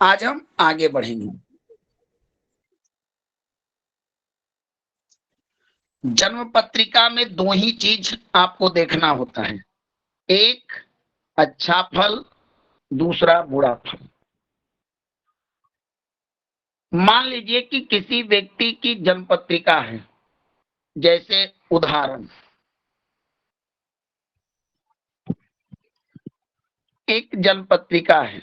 आज हम आगे बढ़ेंगे। जन्म पत्रिका में दो ही चीज आपको देखना होता है, एक अच्छा फल, दूसरा बुरा फल। मान लीजिए कि किसी व्यक्ति की जन्म पत्रिका है, जैसे उदाहरण एक जन्म पत्रिका है,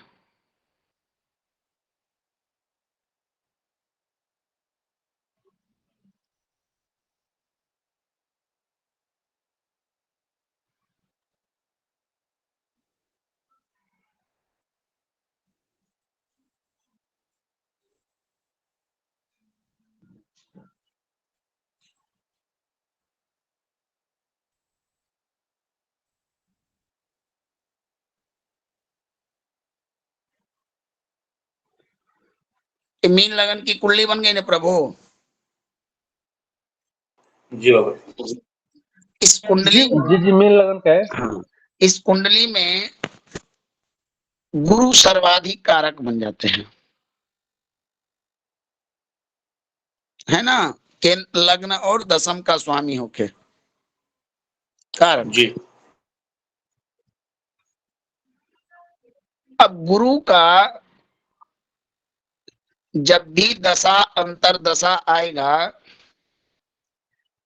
मीन लगन की कुंडली बन गई ना प्रभु। जी बाबा। इस कुंडली जी मीन लगन का है। हाँ, इस कुंडली में गुरु सर्वाधिक कारक बन जाते हैं, है ना, कि लग्न और दशम का स्वामी होके कारक। जी अब गुरु का जब भी दशा अंतर दशा आएगा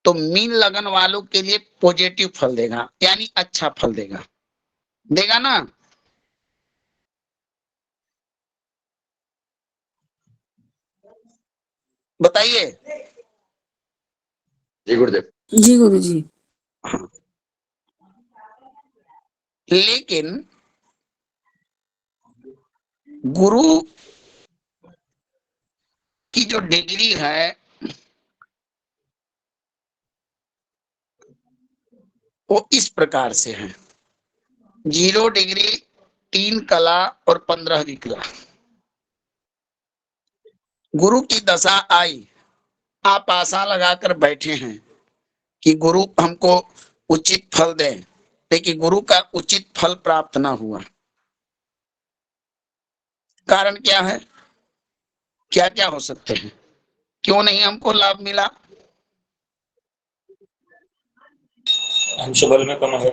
तो मीन लगन वालों के लिए पॉजिटिव फल देगा, यानी अच्छा फल देगा, देगा ना। बताइए। जी गुरुदेव। जी गुरु जी। लेकिन गुरु की जो डिग्री है वो इस प्रकार से है, 0 डिग्री, 3 कला और 15 विकला। गुरु की दशा आई, आप आशा लगाकर बैठे हैं कि गुरु हमको उचित फल दे, लेकिन गुरु का उचित फल प्राप्त ना हुआ। कारण क्या है, क्या क्या हो सकते हैं, क्यों नहीं हमको लाभ मिला? अंश बल में कम है,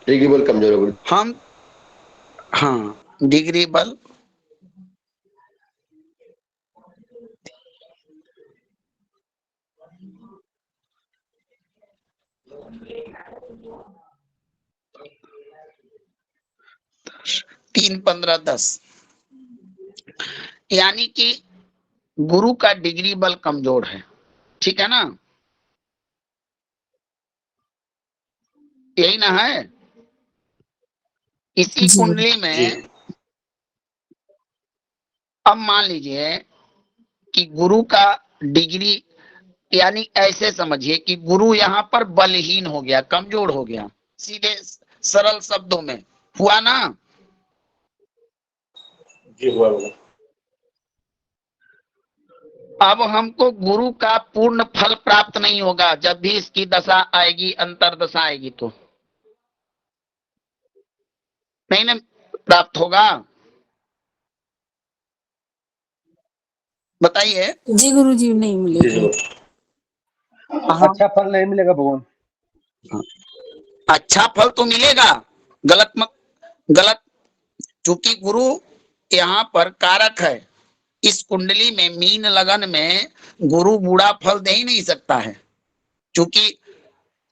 डिग्री बल कमजोर है गुरु। हम हाँ, डिग्री बल तीन 15 10, यानी कि गुरु का डिग्री बल कमजोर है, ठीक है ना, यही ना है। इसी जी। कुंडली जी में अब मान लीजिए कि गुरु का डिग्री, यानी ऐसे समझिए कि गुरु यहाँ पर बलहीन हो गया, कमजोर हो गया, सीधे सरल शब्दों में हुआ ना। जी हुआ बाबा। अब हमको गुरु का पूर्ण फल प्राप्त नहीं होगा, जब भी इसकी दशा आएगी, अंतर दशा आएगी तो नहीं ना प्राप्त होगा। बताइए। जी गुरु जी, नहीं जी जी मिलेगा। बाबा। अच्छा फल नहीं मिलेगा भगवान। अच्छा फल तो मिलेगा, गलत, चूंकि गुरु यहाँ पर कारक है। इस कुंडली में मीन लगन में गुरु बुरा फल दे ही नहीं सकता है, क्योंकि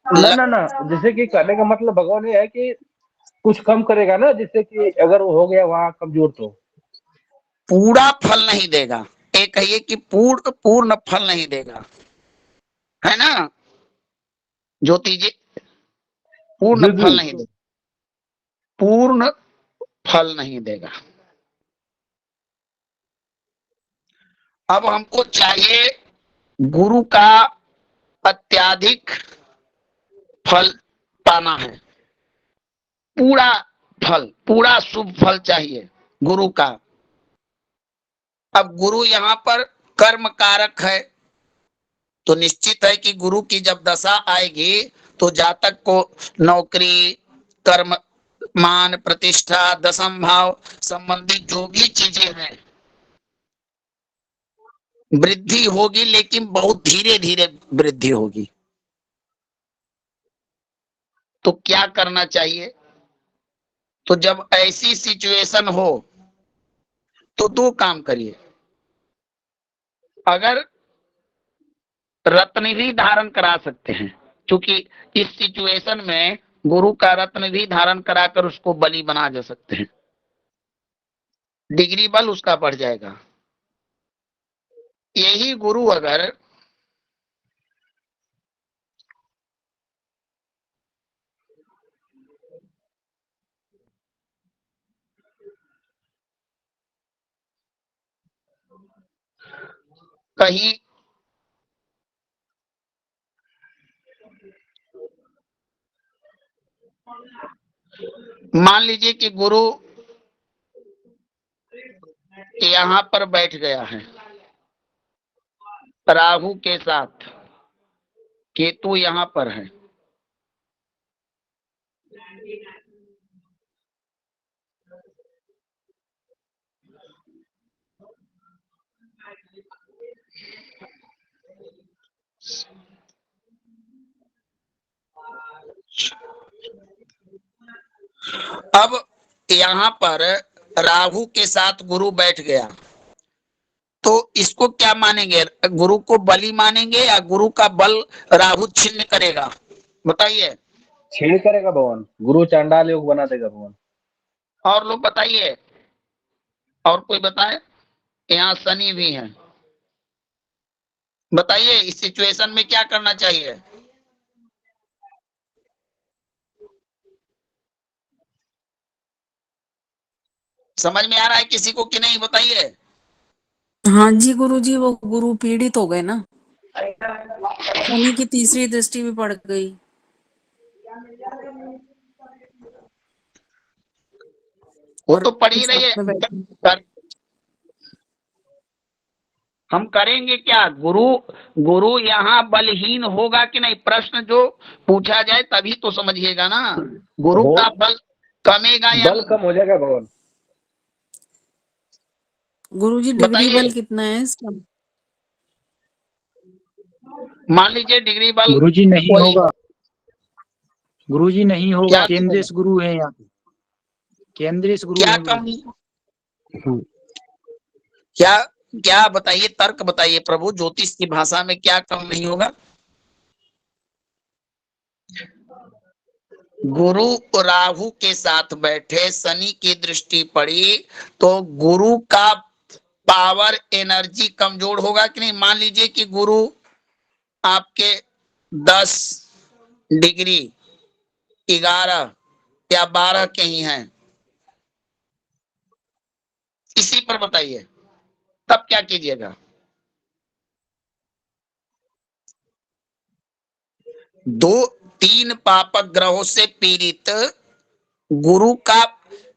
ना जैसे कि कहने का मतलब भगवान ये है कि कुछ कम करेगा ना, जिससे कि अगर वो हो गया वहाँ कमजोर तो पूरा फल नहीं देगा। एक कहिए कि पूर्ण फल नहीं देगा, है ना ज्योति जी, पूर्ण जी फल नहीं देगा, पूर्ण फल नहीं देगा। अब हमको चाहिए गुरु का अत्याधिक फल पाना है, पूरा फल, पूरा शुभ फल चाहिए गुरु का। अब गुरु यहाँ पर कर्म कारक है, तो निश्चित है कि गुरु की जब दशा आएगी तो जातक को नौकरी, कर्म मान प्रतिष्ठा दशम भाव संबंधित जो भी चीजें हैं वृद्धि होगी, लेकिन बहुत धीरे धीरे वृद्धि होगी। तो क्या करना चाहिए? तो जब ऐसी सिचुएशन हो तो दो काम करिए। अगर रत्ननिधि धारण करा सकते हैं, क्योंकि इस सिचुएशन में गुरु का रत्ननिधि धारण कराकर उसको बलि बना जा सकते हैं, डिग्री बल उसका बढ़ जाएगा। यही गुरु अगर कहीं मान लीजिए कि गुरु यहाँ पर बैठ गया है राहु के साथ, केतु यहाँ पर है, अब यहाँ पर राहु के साथ गुरु बैठ गया, तो इसको क्या मानेंगे? गुरु को बलि मानेंगे या गुरु का बल राहु छिन्न करेगा? बताइए। छीड़ करेगा भगवान, गुरु चांडाल योग बना देगा भगवान। और लोग बताइए, और कोई बताए? यहाँ शनि भी है, बताइए इस सिचुएशन में क्या करना चाहिए? समझ में आ रहा है किसी को कि नहीं? बताइए। हाँ जी गुरुजी, वो गुरु पीड़ित हो गए ना, शनि की तीसरी दृष्टि भी पड़ गई। वो और तो पड़ ही रही है। साथ में बैठे। हम करेंगे क्या? गुरु यहाँ बलहीन होगा कि नहीं, प्रश्न जो पूछा जाए तभी तो समझिएगा ना। गुरु का बल कमेगा या बल कम हो जाएगा भगवान। गुरुजी डिग्री बताइए। बल कितना है इसका? मान लीजिए डिग्री बल गुरुजी नहीं कोई होगा, गुरुजी नहीं होगा, क्या केंद्रीय गुरु है यहाँ पे, केंद्रीय गुरु क्या है कम, गुरु। क्या क्या बताइए, तर्क बताइए प्रभु, ज्योतिष की भाषा में क्या कम नहीं होगा? गुरु राहु के साथ बैठे, शनि की दृष्टि पड़ी, तो गुरु का पावर एनर्जी कमजोर होगा कि नहीं? मान लीजिए कि गुरु आपके 10 डिग्री 11 या 12 के ही हैं, इसी पर बताइए, तब क्या कीजिएगा? दो 3 पापक ग्रहों से पीड़ित गुरु का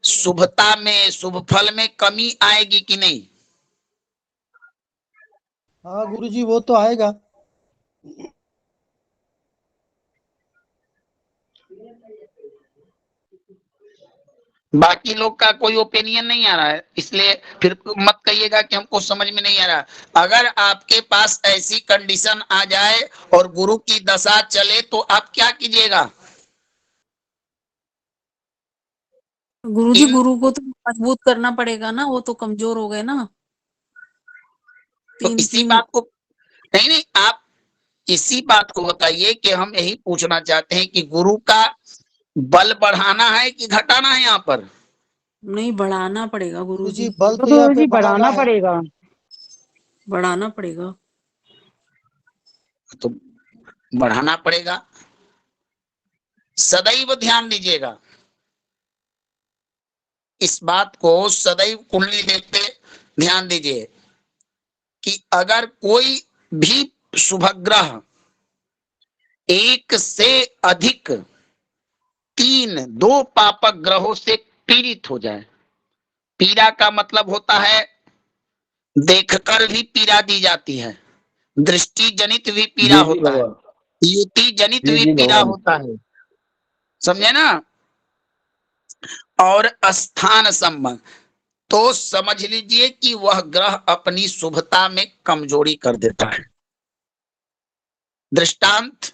शुभता में, शुभ फल में कमी आएगी कि नहीं? हाँ गुरुजी, वो तो आएगा। बाकी लोग का कोई ओपिनियन नहीं आ रहा है, इसलिए फिर मत कहिएगा कि हमको समझ में नहीं आ रहा। अगर आपके पास ऐसी कंडीशन आ जाए और गुरु की दशा चले तो आप क्या कीजिएगा? गुरुजी इन गुरु को तो मजबूत करना पड़ेगा ना, वो तो कमजोर हो गए ना। तो 3 इसी 3 बात को नहीं, आप इसी बात को बताइए कि हम यही पूछना चाहते हैं कि गुरु का बल बढ़ाना है कि घटाना है? यहाँ पर नहीं, बढ़ाना पड़ेगा गुरुजी गुरुजी, बल तो यहाँ पे गुरुजी बढ़ाना है। पड़ेगा। बढ़ाना पड़ेगा। तो बढ़ाना पड़ेगा। सदैव ध्यान दीजिएगा, इस बात को सदैव कुंडली देखते ध्यान दीजिए कि अगर कोई भी शुभग्रह एक से अधिक 2 पापक ग्रहों से पीड़ित हो जाए, पीड़ा का मतलब होता है देखकर भी पीड़ा दी जाती है, दृष्टि जनित भी पीड़ा होता है, युति जनित भी पीड़ा होता है, समझे ना? और स्थान संबंध, तो समझ लीजिए कि वह ग्रह अपनी शुभता में कमजोरी कर देता है। दृष्टांत,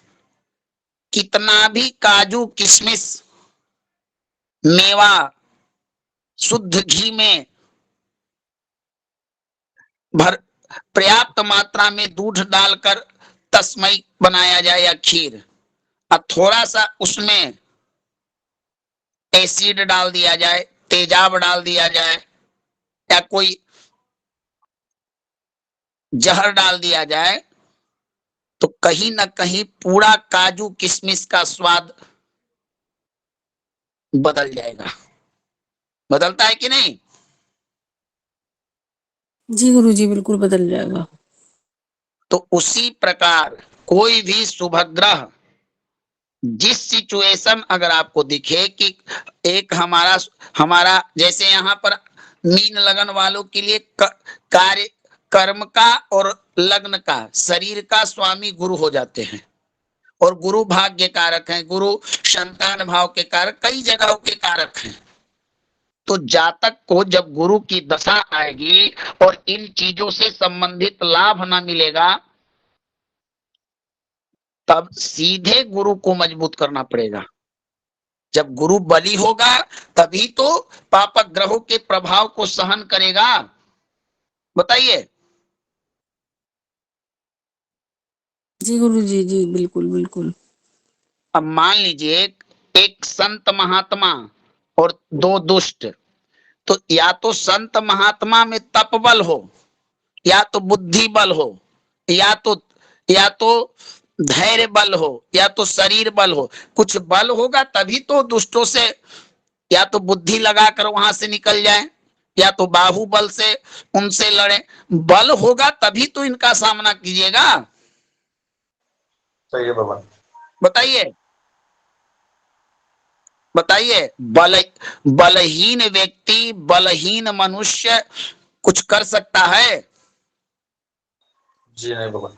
कितना भी काजू किशमिश मेवा शुद्ध घी में भर पर्याप्त मात्रा में दूध डालकर तस्मई बनाया जाए या खीर, और थोड़ा सा उसमें एसिड डाल दिया जाए, तेजाब डाल दिया जाए, या कोई जहर डाल दिया जाए, तो कहीं ना कहीं पूरा काजू किशमिश का स्वाद बदल जाएगा। बदलता है कि नहीं? जी गुरुजी, बिल्कुल बदल जाएगा। तो उसी प्रकार कोई भी शुभ ग्रह जिस सिचुएशन अगर आपको दिखे कि एक हमारा जैसे यहाँ पर मीन लगन वालों के लिए कार्य कर्म का और लग्न का शरीर का स्वामी गुरु हो जाते हैं, और गुरु भाग्य कारक हैं, गुरु संतान भाव के कारक, कई जगहों के कारक हैं। तो जातक को जब गुरु की दशा आएगी और इन चीजों से संबंधित लाभ ना मिलेगा, तब सीधे गुरु को मजबूत करना पड़ेगा। जब गुरु बली होगा तभी तो पापक ग्रहों के प्रभाव को सहन करेगा। बताइए। जी गुरुजी, जी बिल्कुल बिल्कुल। अब मान लीजिए एक संत महात्मा और दो दुष्ट, तो या तो संत महात्मा में तप बल हो, या तो बुद्धि बल हो, या तो धैर्य बल हो, या तो शरीर बल हो। कुछ बल होगा तभी तो दुष्टों से या तो बुद्धि लगाकर वहां से निकल जाए, या तो बाहुबल से उनसे लड़े। बल होगा तभी तो इनका सामना कीजिएगा। सही है बाबा। बताइए बताइए, बलहीन व्यक्ति, बलहीन मनुष्य कुछ कर सकता है? जी नहीं बाबा।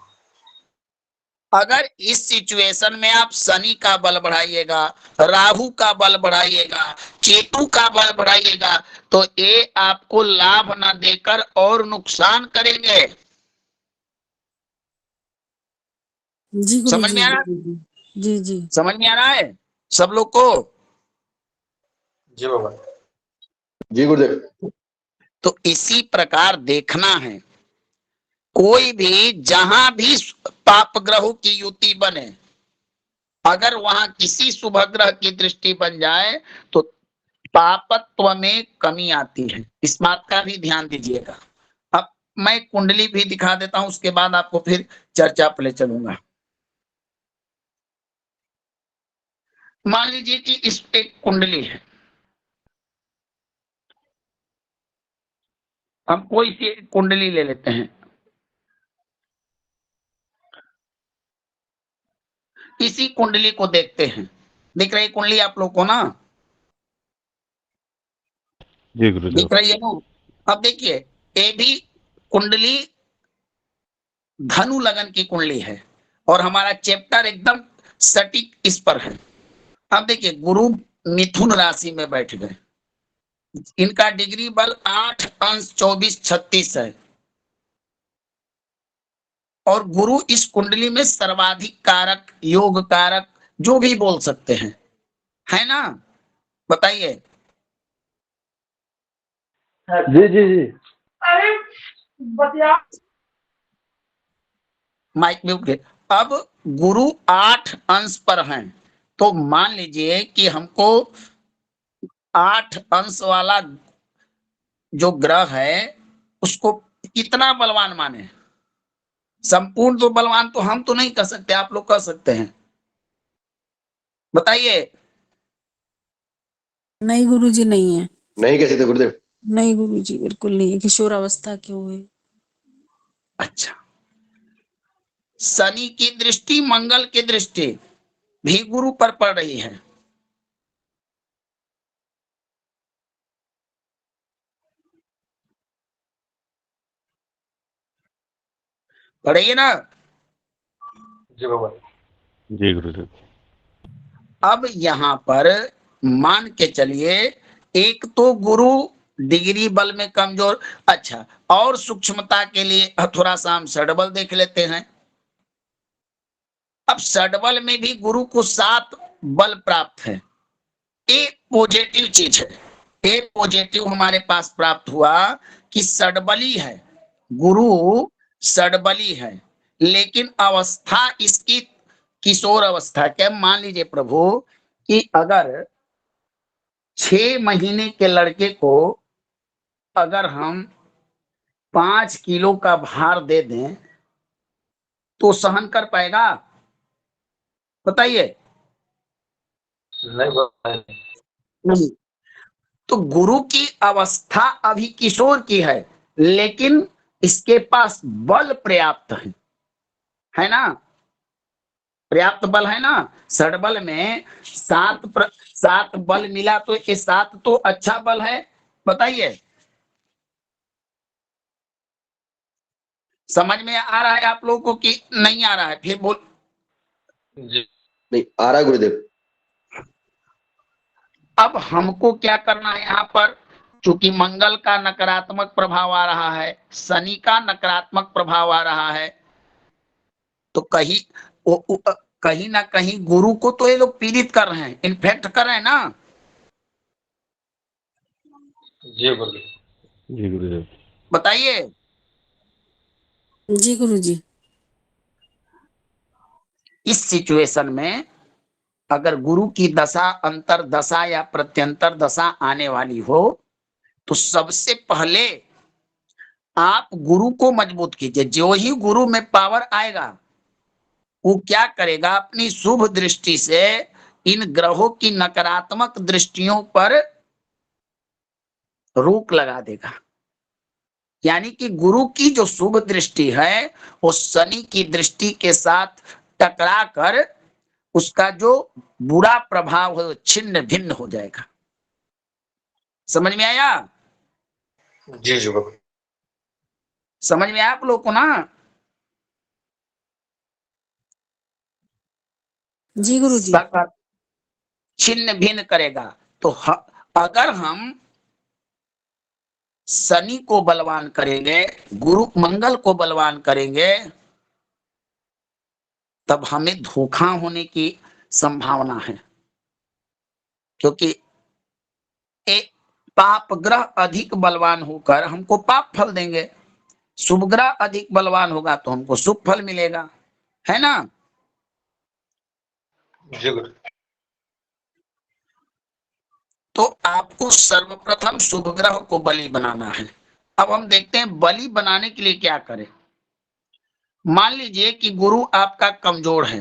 अगर इस सिचुएशन में आप शनि का बल बढ़ाइएगा, राहु का बल बढ़ाइएगा, केतु का बल बढ़ाइएगा, तो ये आपको लाभ ना देकर और नुकसान करेंगे। जी गुरुजी, समझ में आ रहा? जी जी। समझ में आ रहा है सब लोग को? जी बाबा। जी गुरुदेव। तो इसी प्रकार देखना है, कोई भी जहां भी पाप ग्रहों की युति बने, अगर वहां किसी शुभ ग्रह की दृष्टि बन जाए तो पापत्व में कमी आती है। इस बात का भी ध्यान दीजिएगा। अब मैं कुंडली भी दिखा देता हूं, उसके बाद आपको फिर चर्चा पर ले चलूंगा। मान लीजिए कि इस एक कुंडली है, हम कोई सी कुंडली ले लेते हैं। इसी कुंडली को देखते हैं। दिख रही कुंडली आप लोग को ना? जी गुरुदेव। दिख रही है ना? अब देखिए, ये भी कुंडली धनु लगन की कुंडली है, और हमारा चैप्टर एकदम सटीक इस पर है। अब देखिए, गुरु मिथुन राशि में बैठ गए, इनका डिग्री बल 8 अंश 24 36 है, और गुरु इस कुंडली में सर्वाधिक कारक, योग कारक, जो भी बोल सकते हैं, है ना? बताइए। जी जी जी। माइक म्यूट के। अब गुरु 8 अंश पर हैं, तो मान लीजिए कि हमको 8 अंश वाला जो ग्रह है उसको कितना बलवान माने? संपूर्ण तो बलवान तो हम तो नहीं कर सकते, आप लोग कर सकते हैं। बताइए। नहीं गुरुजी, नहीं है। नहीं कह सकते गुरुदेव। नहीं गुरुजी, बिल्कुल नहीं है। किशोरावस्था क्यों हुई? अच्छा, शनि की दृष्टि, मंगल की दृष्टि भी गुरु पर पड़ रही है। पढ़िए ना? जी बाबा। जी गुरुदेव। अब यहां पर मान के चलिए एक तो गुरु डिग्री बल में कमजोर। अच्छा, और सूक्ष्मता के लिए थोड़ा सा हम षडबल देख लेते हैं। अब षडबल में भी गुरु को 7 बल प्राप्त है। एक पॉजिटिव चीज है, एक पॉजिटिव हमारे पास प्राप्त हुआ कि षडबली है, गुरु षडबली है, लेकिन अवस्था इसकी किशोर अवस्था। क्या मान लीजिए प्रभु कि अगर 6 महीने के लड़के को अगर हम 5 किलो का भार दे दें तो सहन कर पाएगा? बताइए। नहीं भाई। नहीं। तो गुरु की अवस्था अभी किशोर की है, लेकिन इसके पास बल पर्याप्त है ना? पर्याप्त बल है ना? षडबल में 7 बल मिला तो ये 7 तो अच्छा बल है। बताइए, समझ में आ रहा है आप लोगों को कि नहीं आ रहा है? फिर बोल। जी नहीं आ रहा है गुरुदेव। अब हमको क्या करना है यहाँ पर? चूंकि मंगल का नकारात्मक प्रभाव आ रहा है, शनि का नकारात्मक प्रभाव आ रहा है, तो कहीं ना कहीं गुरु को तो ये लोग पीड़ित कर रहे हैं, इन्फेक्ट कर रहे हैं ना? जी गुरुदेव। जी गुरुदेव। बताइए। जी गुरु जी। इस सिचुएशन में अगर गुरु की दशा अंतर दशा या प्रत्यंतर दशा आने वाली हो तो सबसे पहले आप गुरु को मजबूत कीजिए। जो ही गुरु में पावर आएगा वो क्या करेगा? अपनी शुभ दृष्टि से इन ग्रहों की नकारात्मक दृष्टियों पर रोक लगा देगा। यानी कि गुरु की जो शुभ दृष्टि है वो शनि की दृष्टि के साथ टकरा कर उसका जो बुरा प्रभाव है वो छिन्न भिन्न हो जाएगा। समझ में आया? जी जी बाबा। समझ में आया आप लोग को ना? जी गुरु जी। छिन्न भिन्न करेगा। तो अगर हम शनि को बलवान करेंगे, गुरु मंगल को बलवान करेंगे, तब हमें धोखा होने की संभावना है। क्योंकि एक पाप ग्रह अधिक बलवान होकर हमको पाप फल देंगे, शुभ ग्रह अधिक बलवान होगा तो हमको शुभ फल मिलेगा, है ना? जी गुरु। तो आपको सर्वप्रथम शुभ ग्रह को बलि बनाना है। अब हम देखते हैं बलि बनाने के लिए क्या करें। मान लीजिए कि गुरु आपका कमजोर है,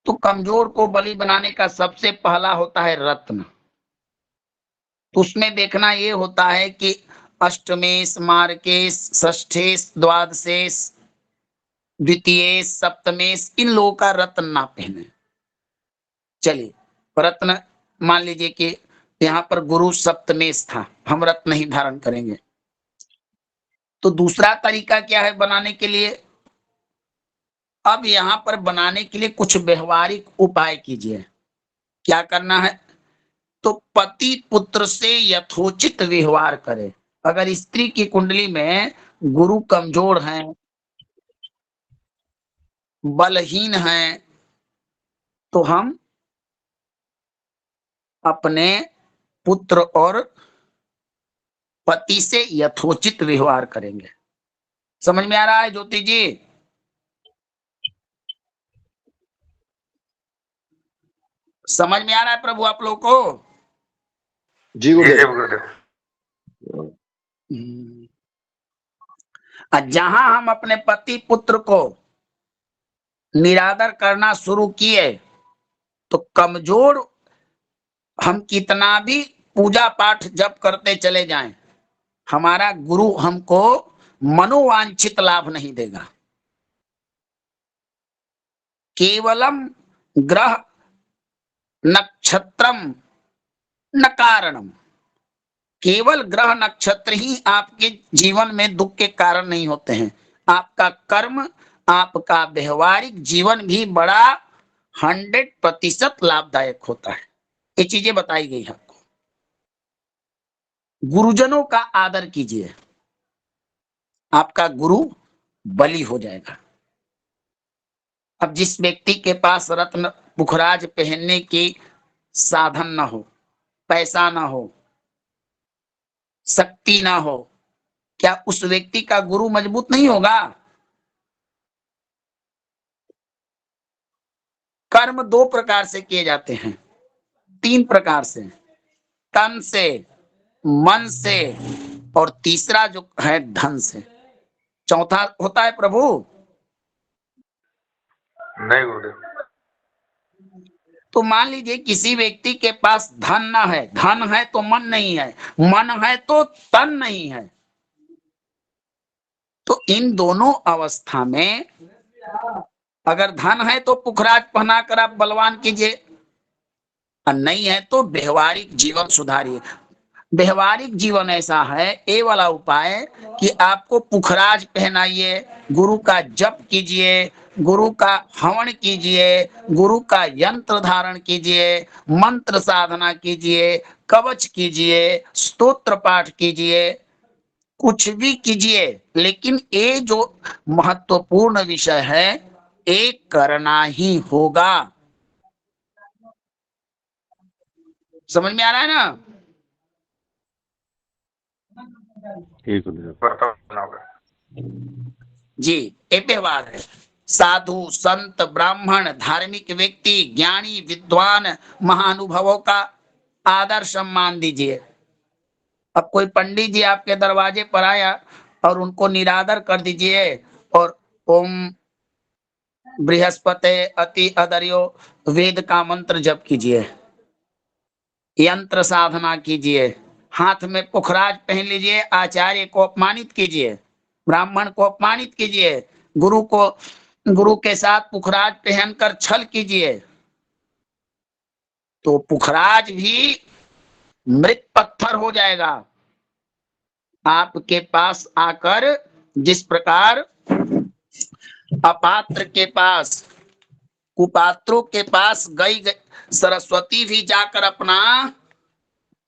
तो कमजोर को बलि बनाने का सबसे पहला होता है रत्न। तो उसमें देखना ये होता है कि अष्टमेश, मार्केश, षष्ठेश, द्वादशेश, द्वितीय, सप्तमेश, इन लोगों का रत्न ना पहने। चलिए, रत्न मान लीजिए कि यहाँ पर गुरु सप्तमेश था, हम रत्न नहीं धारण करेंगे। तो दूसरा तरीका क्या है बनाने के लिए? अब यहाँ पर बनाने के लिए कुछ व्यवहारिक उपाय कीजिए। क्या करना है? तो पति पुत्र से यथोचित व्यवहार करे। अगर स्त्री की कुंडली में गुरु कमजोर हैं, बलहीन हैं, तो हम अपने पुत्र और पति से यथोचित व्यवहार करेंगे। समझ में आ रहा है ज्योति जी? समझ में आ रहा है प्रभु आप लोग को? जी जी गुरुदेव। गुरुदेव। जहां हम अपने पति पुत्र को निरादर करना शुरू किए तो कमजोर हम कितना भी पूजा पाठ जप करते चले जाएं, हमारा गुरु हमको मनोवांछित लाभ नहीं देगा। केवलम ग्रह नक्षत्रम न कारणम, केवल ग्रह नक्षत्र ही आपके जीवन में दुख के कारण नहीं होते हैं। आपका कर्म, आपका व्यवहारिक जीवन भी बड़ा 100% लाभदायक होता है। ये चीजें बताई गई आपको। गुरुजनों का आदर कीजिए, आपका गुरु बलि हो जाएगा। अब जिस व्यक्ति के पास रत्न पुखराज पहनने की साधन ना हो, पैसा ना हो, शक्ति ना हो, क्या उस व्यक्ति का गुरु मजबूत नहीं होगा? कर्म दो प्रकार से किए जाते हैं, तीन प्रकार से, तन से, मन से, और तीसरा जो है धन से। चौथा होता है प्रभु। नहीं गुरुदेव। तो मान लीजिए किसी व्यक्ति के पास धन ना है, धन है तो मन नहीं है, मन है तो तन नहीं है, तो इन दोनों अवस्था में अगर धन है तो पुखराज पहनाकर आप बलवान कीजिए, और नहीं है तो व्यवहारिक जीवन सुधारिए। व्यवहारिक जीवन ऐसा है, ये वाला उपाय कि आपको पुखराज पहनाइए, गुरु का जप कीजिए, गुरु का हवन कीजिए, गुरु का यंत्र धारण कीजिए, मंत्र साधना कीजिए, कवच कीजिए, स्तोत्र पाठ कीजिए, कुछ भी कीजिए, लेकिन ये जो महत्वपूर्ण विषय है एक करना ही होगा। समझ में आ रहा है ना? ठीक गुरुदेव। करना होगा। जी, ये व्यवहार है। साधु संत ब्राह्मण धार्मिक व्यक्ति ज्ञानी विद्वान महानुभवों का आदर सम्मान दीजिए। अब कोई पंडित जी आपके दरवाजे पर आया और उनको निरादर कर दीजिए और ओम बृहस्पति अति अदर्यो वेद का मंत्र जप कीजिए, यंत्र साधना कीजिए, हाथ में पुखराज पहन लीजिए, आचार्य को अपमानित कीजिए, ब्राह्मण को अपमानित कीजिए, गुरु के साथ पुखराज पहनकर छल कीजिए, तो पुखराज भी मृत पत्थर हो जाएगा आपके पास आकर। जिस प्रकार अपात्र के पास, कुपात्रों के पास गई सरस्वती भी जाकर अपना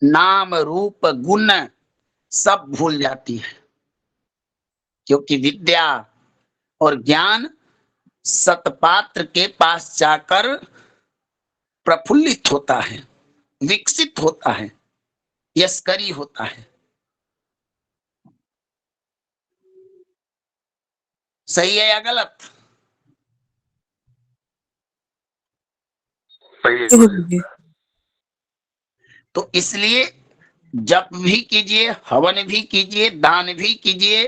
नाम रूप गुण सब भूल जाती है, क्योंकि विद्या और ज्ञान सतपात्र के पास जाकर प्रफुल्लित होता है, विकसित होता है, यस्करी होता है। सही है या गलत? सही है गुरुदेव। तो इसलिए जप भी कीजिए, हवन भी कीजिए, दान भी कीजिए,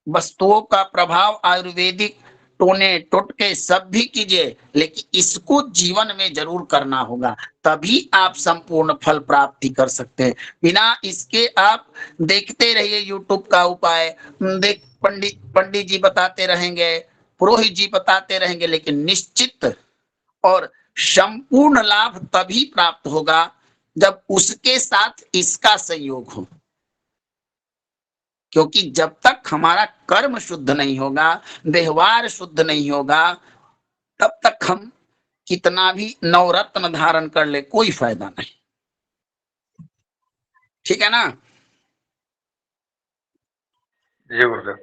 वस्तुओं का प्रभाव आयुर्वेदिक टोने टोटके सब भी कीजिए, लेकिन इसको जीवन में जरूर करना होगा, तभी आप संपूर्ण फल प्राप्ति कर सकते हैं। बिना इसके आप देखते रहिए यूट्यूब का उपाय, देख पंडित जी बताते रहेंगे, पुरोहित जी बताते रहेंगे, लेकिन निश्चित और संपूर्ण लाभ तभी प्राप्त होगा जब उसके साथ इसका संयोग हो। क्योंकि जब तक हमारा कर्म शुद्ध नहीं होगा, व्यवहार शुद्ध नहीं होगा, तब तक हम कितना भी नवरत्न धारण कर ले कोई फायदा नहीं। ठीक है ना? जी गुरुदेव।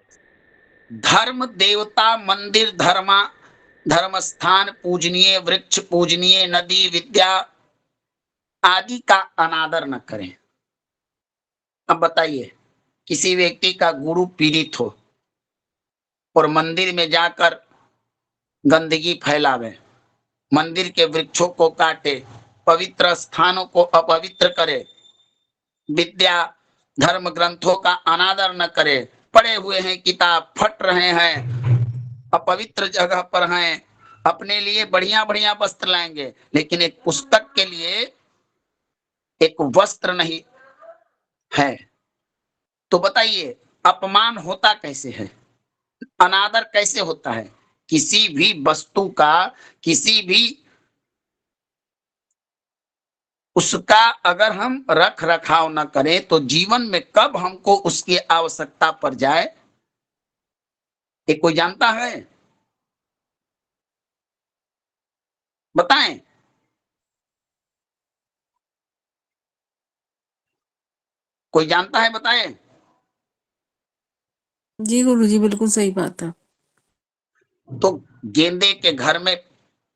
धर्म देवता मंदिर धर्म स्थान पूजनीय वृक्ष पूजनीय नदी विद्या आदि का अनादर न करें। अब बताइए, किसी व्यक्ति का गुरु पीड़ित हो और मंदिर में जाकर गंदगी फैलावे, मंदिर के वृक्षों को काटे, पवित्र स्थानों को अपवित्र करे, विद्या धर्म ग्रंथों का अनादर न करे, पड़े हुए हैं किताब फट रहे हैं, अपवित्र जगह पर हैं, अपने लिए बढ़िया बढ़िया वस्त्र लाएंगे, लेकिन एक पुस्तक के लिए एक वस्त्र नहीं है, तो बताइए अपमान होता कैसे है, अनादर कैसे होता है? किसी भी वस्तु का, किसी भी उसका अगर हम रख रखाव न करें तो जीवन में कब हमको उसकी आवश्यकता पड़ जाए, ये कोई जानता है? बताएं। कोई जानता है, बताए? जी गुरुजी, बिल्कुल सही बात है। तो गेंदे के घर में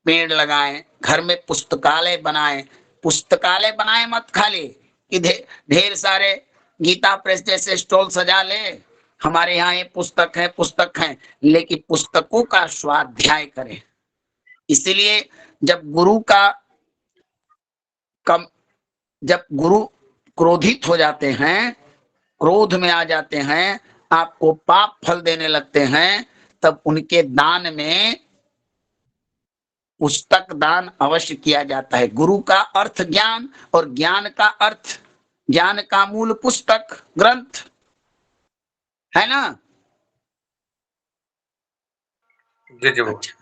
पेड़ लगाएं, घर में पुस्तकालय बनाएं। पुस्तकालय बनाएं मत खाली कि ढेर सारे गीता प्रेस जैसे स्टॉल सजा ले, हमारे यहाँ ये पुस्तक है, लेकिन पुस्तकों का स्वाध्याय करें। इसलिए जब गुरु क्रोधित हो जाते हैं, क्रोध में आ जाते हैं, आपको पाप फल देने लगते हैं, तब उनके दान में पुस्तक दान अवश्य किया जाता है। गुरु का अर्थ ज्ञान, और ज्ञान का मूल पुस्तक ग्रंथ है ना। जी जी वो अच्छा,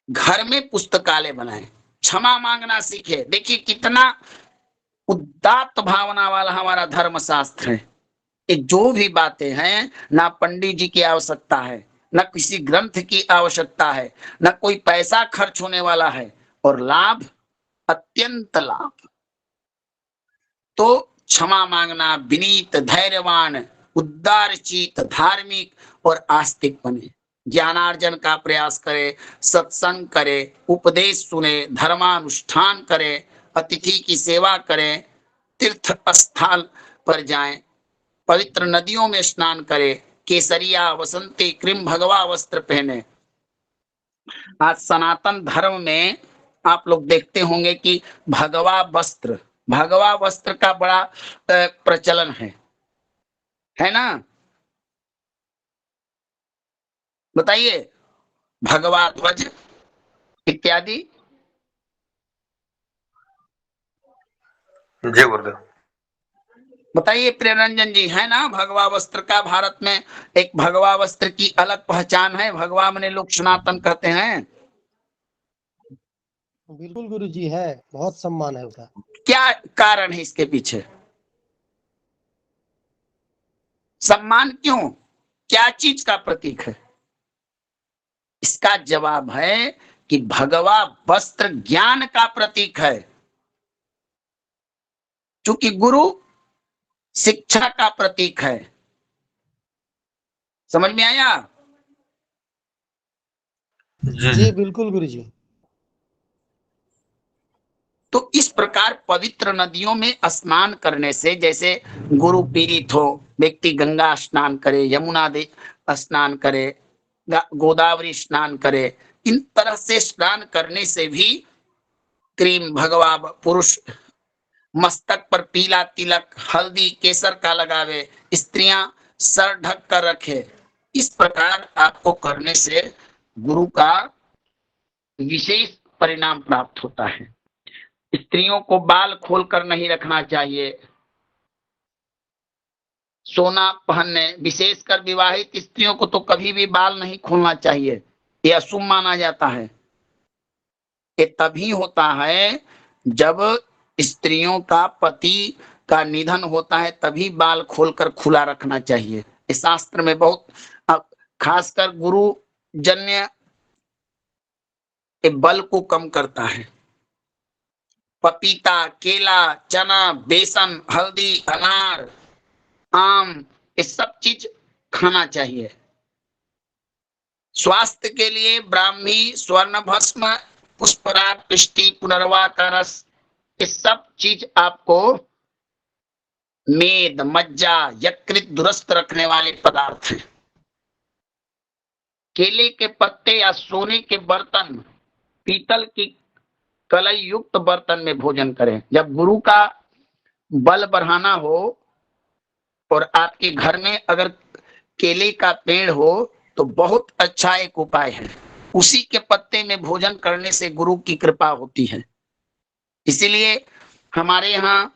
घर में पुस्तकालय बनाए, क्षमा मांगना सीखे। देखिए कितना उदात्त भावना वाला हमारा धर्म शास्त्र है। ये जो भी बातें हैं, ना पंडित जी की आवश्यकता है, न किसी ग्रंथ की आवश्यकता है, न कोई पैसा खर्च होने वाला है, और लाभ अत्यंत लाभ। तो क्षमा मांगना, विनीत, धैर्यवान, उदारचित, धार्मिक और आस्तिक बने, ज्ञानार्जन का प्रयास करे, सत्संग करे, उपदेश सुने, धर्मानुष्ठान करे, अतिथि की सेवा करें, तीर्थ स्थल पर जाएं, पवित्र नदियों में स्नान करे, केसरिया, वसंती, क्रीम भगवा वस्त्र पहने। आज सनातन धर्म में आप लोग देखते होंगे कि भगवा वस्त्र का बड़ा प्रचलन है ना। बताइए, भगवा ध्वज इत्यादि। जी गुरुदेव। बताइए प्रियरंजन जी, है ना भगवा वस्त्र का भारत में एक भगवा वस्त्र की अलग पहचान है। भगवा मने लोग सनातन कहते हैं। बिल्कुल गुरुजी है, बहुत सम्मान है उसका। क्या कारण है इसके पीछे? सम्मान क्यों? क्या चीज का प्रतीक है? इसका जवाब है कि भगवा वस्त्र ज्ञान का प्रतीक है। चूंकि गुरु शिक्षा का प्रतीक है। समझ में आया? जी जी बिल्कुल गुरुजी। तो इस प्रकार पवित्र नदियों में स्नान करने से, जैसे गुरु पीड़ित हो, व्यक्ति गंगा स्नान करे, यमुना स्नान करे, गोदावरी स्नान करे, इन तरह से स्नान करने से भी क्रीम भगवा, पुरुष मस्तक पर पीला तिलक, हल्दी, केसर का लगावे, स्त्रियां सर ढक कर रखे। इस प्रकार आपको करने से गुरु का विशेष परिणाम प्राप्त होता है। स्त्रियों को बाल खोलकर नहीं रखना चाहिए। सोना पहनने, विशेषकर विवाहित स्त्रियों को तो कभी भी बाल नहीं खोलना चाहिए, यह अशुभ माना जाता है। ये तभी होता है जब स्त्रियों का पति का निधन होता है, तभी बाल खोलकर खुला रखना चाहिए। इस शास्त्र में बहुत, खासकर गुरु जन्य बल को कम करता है। पपीता, केला, चना, बेसन, हल्दी, अनार, आम, ये सब चीज खाना चाहिए। स्वास्थ्य के लिए ब्राह्मी, स्वर्ण भस्म, पुष्पराग, पिष्टि, पुनर्वा का रस, ये सब चीज आपको मेद, मज्जा, यकृत दुरुस्त रखने वाले पदार्थ हैं। केले के पत्ते या सोने के बर्तन, पीतल की कलई युक्त बर्तन में भोजन करें। जब गुरु का बल बढ़ाना हो और आपके घर में अगर केले का पेड़ हो तो बहुत अच्छा एक उपाय है। उसी के पत्ते में भोजन करने से गुरु की कृपा होती है। इसीलिए हमारे यहाँ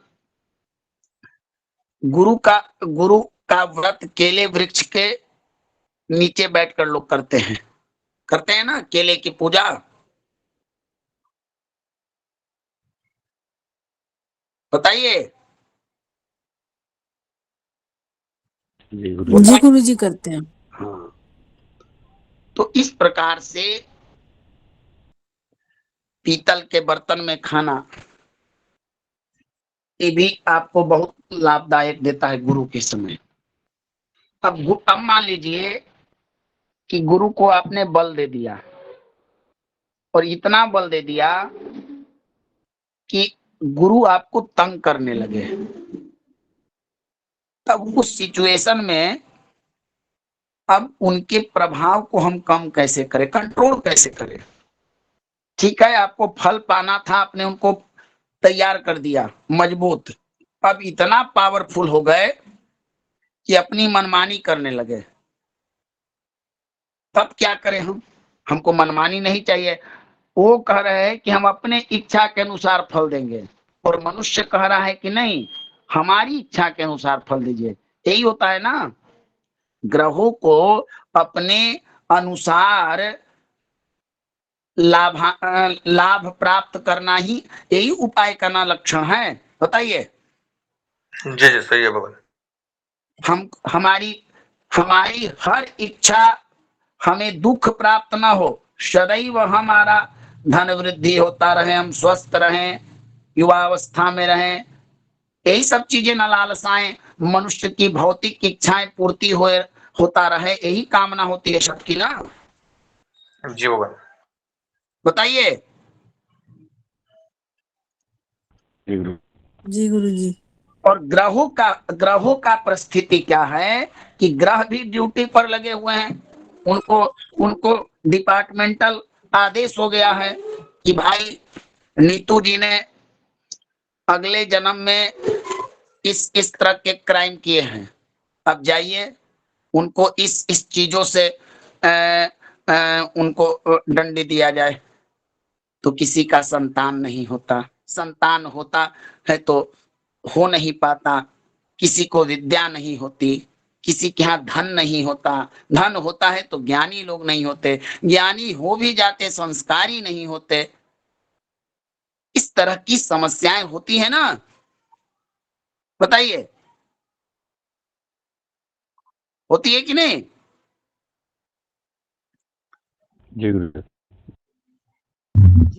गुरु का व्रत केले वृक्ष के नीचे बैठकर लोग करते हैं ना, केले की पूजा। बताइए। जी जी गुरुजी करते हैं। हाँ, तो इस प्रकार से पीतल के बर्तन में खाना, ये भी आपको बहुत लाभदायक देता है गुरु के समय। अब मान लीजिए कि गुरु को आपने बल दे दिया और इतना बल दे दिया कि गुरु आपको तंग करने लगे, तब उस सिचुएशन में अब उनके प्रभाव को हम कम कैसे करें, कंट्रोल कैसे करें। ठीक है, आपको फल पाना था, आपने उनको तैयार कर दिया मजबूत, अब इतना पावरफुल हो गए कि अपनी मनमानी करने लगे, तब क्या करें हम? हमको मनमानी नहीं चाहिए। वो कह रहे हैं कि हम अपने इच्छा के अनुसार फल देंगे, और मनुष्य कह रहा है कि नहीं, हमारी इच्छा के अनुसार फल दीजिए। यही होता है ना, ग्रहों को अपने अनुसार लाभ प्राप्त करना ही यही उपाय करना लक्षण है। बताइए। जी जी सही है भगवान। हमारी हर इच्छा हमें दुख प्राप्त ना हो, सदैव हमारा धन वृद्धि होता रहे, हम स्वस्थ रहें, युवावस्था में रहें, यही सब चीजें न लालसाएं, मनुष्य की भौतिक इच्छाएं पूर्ति होता रहे, यही कामना होती है सबकी ना। जी भगवान। बताइए। जी गुरु जी। और ग्रहों का परिस्थिति क्या है कि ग्रह भी ड्यूटी पर लगे हुए हैं, उनको डिपार्टमेंटल आदेश हो गया है कि भाई नीतू जी ने अगले जन्म में इस तरह के क्राइम किए हैं, अब जाइए उनको इस चीजों से उनको दंड दिया जाए। तो किसी का संतान नहीं होता, संतान होता है तो हो नहीं पाता, किसी को विद्या नहीं होती, किसी के यहाँ धन नहीं होता, धन होता है तो ज्ञानी लोग नहीं होते, ज्ञानी हो भी जाते संस्कारी नहीं होते। इस तरह की समस्याएं होती है ना। बताइए, होती है कि नहीं? जी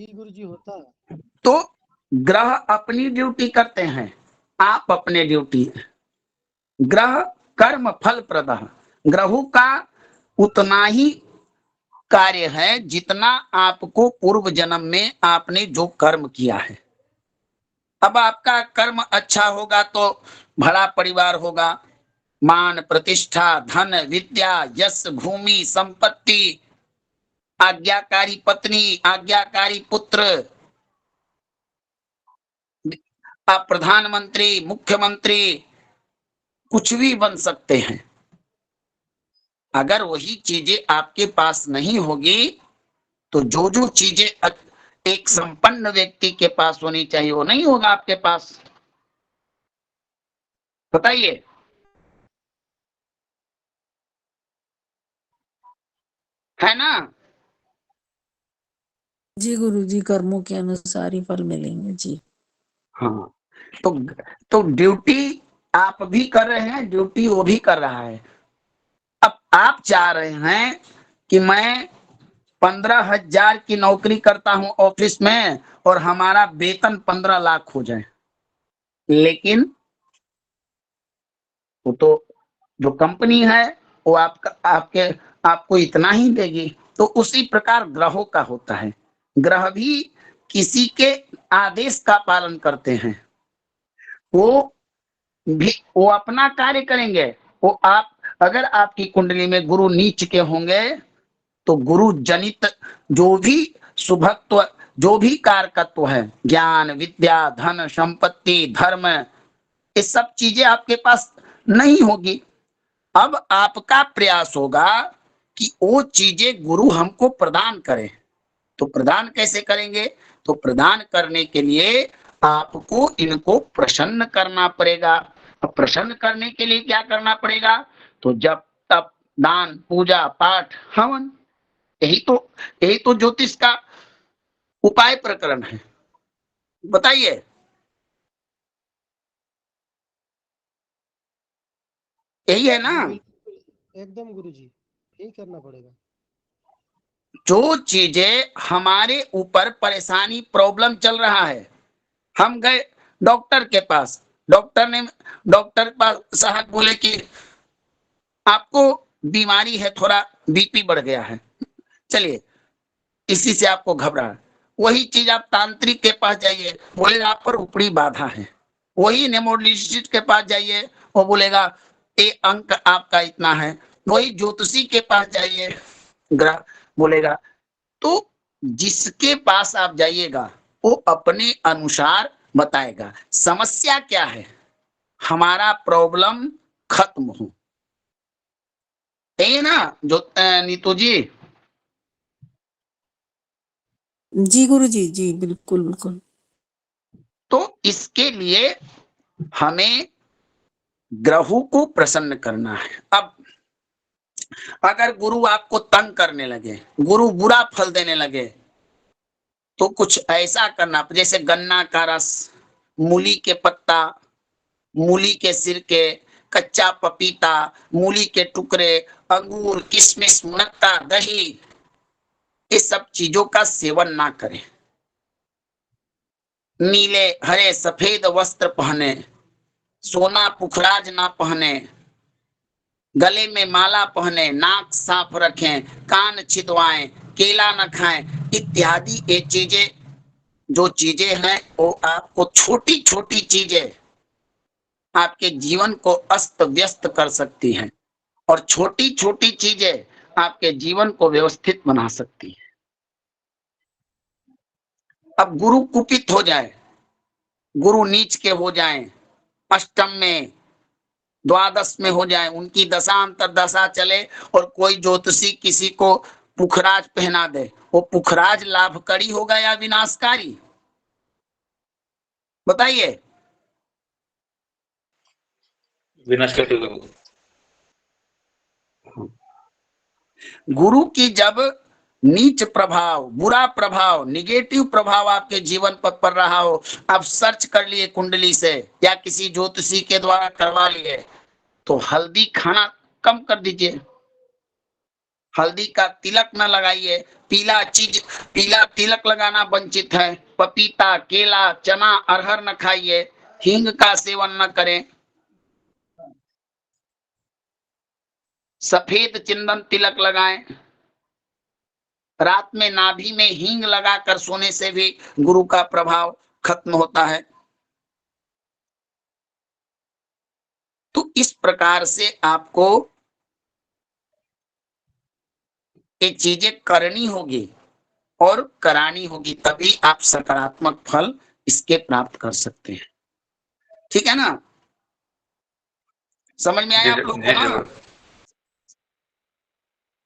गुरु जी होता है। तो ग्रह अपनी ड्यूटी करते हैं, आप अपने ड्यूटी। ग्रह कर्म फल प्रद, ग्रहों का उतना ही कार्य है जितना आपको पूर्व जन्म में आपने जो कर्म किया है। अब आपका कर्म अच्छा होगा तो बड़ा परिवार होगा, मान प्रतिष्ठा धन विद्या यश भूमि संपत्ति, आज्ञाकारी पत्नी आज्ञाकारी पुत्र, आप प्रधानमंत्री मुख्यमंत्री कुछ भी बन सकते हैं। अगर वही चीजें आपके पास नहीं होगी तो जो चीजें एक संपन्न व्यक्ति के पास होनी चाहिए वो नहीं होगा आपके पास। बताइए। है ना? जी गुरु जी, कर्मों के अनुसार ही फल मिलेंगे जी। हाँ, तो ड्यूटी आप भी कर रहे हैं, ड्यूटी वो भी कर रहा है। अब आप चाह रहे हैं कि मैं 15,000 की नौकरी करता हूं ऑफिस में और हमारा वेतन 15 लाख हो जाए, लेकिन वो तो जो कंपनी है वो आपको इतना ही देगी। तो उसी प्रकार ग्रहों का होता है, ग्रह भी किसी के आदेश का पालन करते हैं, वो अपना कार्य करेंगे। वो आप अगर आपकी कुंडली में गुरु नीच के होंगे तो गुरु जनित जो भी शुभत्व, जो भी कारकत्व है, ज्ञान विद्या धन संपत्ति धर्म, ये सब चीजें आपके पास नहीं होगी। अब आपका प्रयास होगा कि वो चीजें गुरु हमको प्रदान करें। तो प्रदान कैसे करेंगे? तो प्रदान करने के लिए आपको इनको प्रसन्न करना पड़ेगा। प्रसन्न करने के लिए क्या करना पड़ेगा? तो जब तप दान पूजा पाठ हवन, यही तो ज्योतिष का उपाय प्रकरण है। बताइए। यही है ना? एकदम गुरुजी, यही करना पड़ेगा। जो चीजें हमारे ऊपर परेशानी प्रॉब्लम चल रहा है, हम गए डॉक्टर के पास, डॉक्टर पास साहब बोले कि आपको बीमारी है, थोड़ा बीपी बढ़ गया है, चलिए इसी से आपको घबरा है। वही चीज आप तांत्रिक के पास जाइए, बोले आप पर ऊपरी बाधा है। वही नेमोलॉजिस्ट के पास जाइए, वो बोलेगा ये अंक आपका इतना है। वही ज्योतिषी के पास जाइए, ग्रह बोलेगा। तो जिसके पास आप जाइएगा वो अपने अनुसार बताएगा समस्या क्या है, हमारा प्रॉब्लम खत्म हो। है ना जो नीतू जी? जी गुरुजी, जी बिल्कुल बिल्कुल। तो इसके लिए हमें ग्रहों को प्रसन्न करना है। अब अगर गुरु आपको तंग करने लगे, गुरु बुरा फल देने लगे, तो कुछ ऐसा करना, जैसे गन्ना का रस, मूली के पत्ता, मूली के सिरके, कच्चा पपीता, मूली के टुकड़े, अंगूर, किशमिश, मुनक्का, दही, इस सब चीजों का सेवन ना करें। नीले हरे सफेद वस्त्र पहने, सोना पुखराज ना पहने, गले में माला पहने, नाक साफ रखें, कान छिदवाएं, केला न खाएं, इत्यादि ये चीजें, जो चीजें हैं वो आपको, छोटी छोटी चीजें आपके जीवन को अस्त व्यस्त कर सकती हैं, और छोटी छोटी चीजें आपके जीवन को व्यवस्थित बना सकती हैं। अब गुरु कुपित हो जाए, गुरु नीच के हो जाएं, अष्टम में, द्वादश में हो जाए, उनकी दशा अंतर दशा चले, और कोई ज्योतिषी किसी को पुखराज पहना दे, वो पुखराज लाभकारी होगा या विनाशकारी? बताइए। विनाशकारी होगा। गुरु की जब नीच प्रभाव, बुरा प्रभाव, निगेटिव प्रभाव आपके जीवन पर पड़ रहा हो, आप सर्च कर लिए कुंडली से या किसी ज्योतिषी के द्वारा करवा लिए, तो हल्दी खाना कम कर दीजिए, हल्दी का तिलक न लगाइए, पीला तिलक लगाना वंचित है, पपीता, केला, चना, अरहर न खाइए, हींग का सेवन न करें, सफेद चंदन तिलक लगाएं, रात में नाभि में हींग लगाकर सोने से भी गुरु का प्रभाव खत्म होता है। तो इस प्रकार से आपको ये चीजें करनी होगी और करानी होगी, तभी आप सकारात्मक फल इसके प्राप्त कर सकते हैं। ठीक है ना? समझ में आया आप लोग को ना?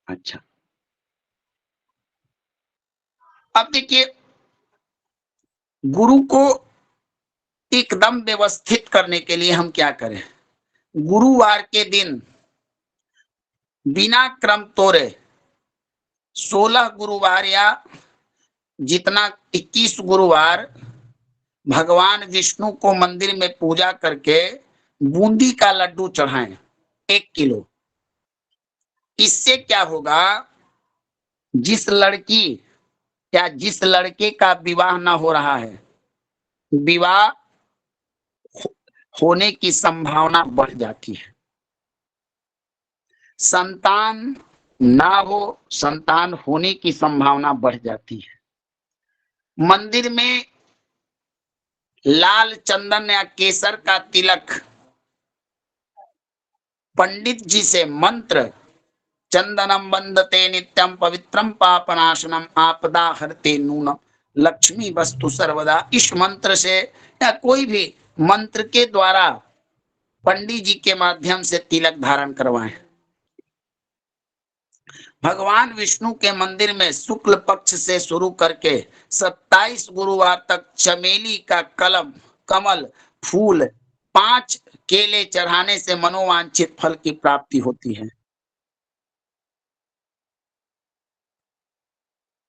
अच्छा, अब देखिए, गुरु को एकदम व्यवस्थित करने के लिए हम क्या करें? गुरुवार के दिन बिना क्रम तोड़े 16 गुरुवार या जितना 21 गुरुवार भगवान विष्णु को मंदिर में पूजा करके बूंदी का लड्डू चढ़ाएं 1 किलो। इससे क्या होगा, जिस लड़की या जिस लड़के का विवाह ना हो रहा है, विवाह होने की संभावना बढ़ जाती है। संतान ना हो, संतान होने की संभावना बढ़ जाती है। मंदिर में लाल चंदन या केसर का तिलक पंडित जी से मंत्र, चंदनम वंदते नित्यम पवित्रम पापनाशनम आपदा हरते नूनम लक्ष्मी वस्तु सर्वदा, इस मंत्र से या कोई भी मंत्र के द्वारा पंडित जी के माध्यम से तिलक धारण करवाएं। भगवान विष्णु के मंदिर में शुक्ल पक्ष से शुरू करके 27 गुरुवार तक चमेली का कमल फूल 5 केले चढ़ाने से मनोवांछित फल की प्राप्ति होती है।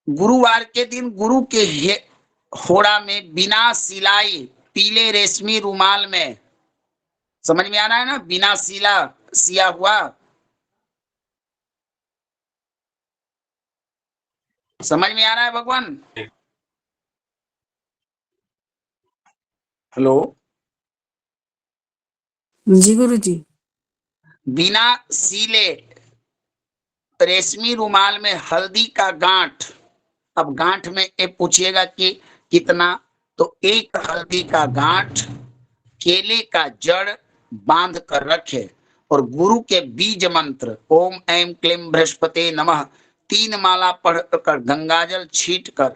गुरुवार के दिन गुरु के होड़ा में बिना सिलाई पीले रेशमी रुमाल में, समझ में आ रहा है ना, बिना सिया हुआ, समझ में आ रहा है भगवान? हेलो, जी गुरु जी। बिना सीले रेशमी रुमाल में हल्दी का गांठ। अब गांठ में ये पूछिएगा कि कितना, तो एक हल्दी का गांठ केले का जड़ बांध कर रखे और गुरु के बीज मंत्र ओम ऐं क्लीं बृहस्पते नमः 3 माला पढ़कर गंगाजल छीट कर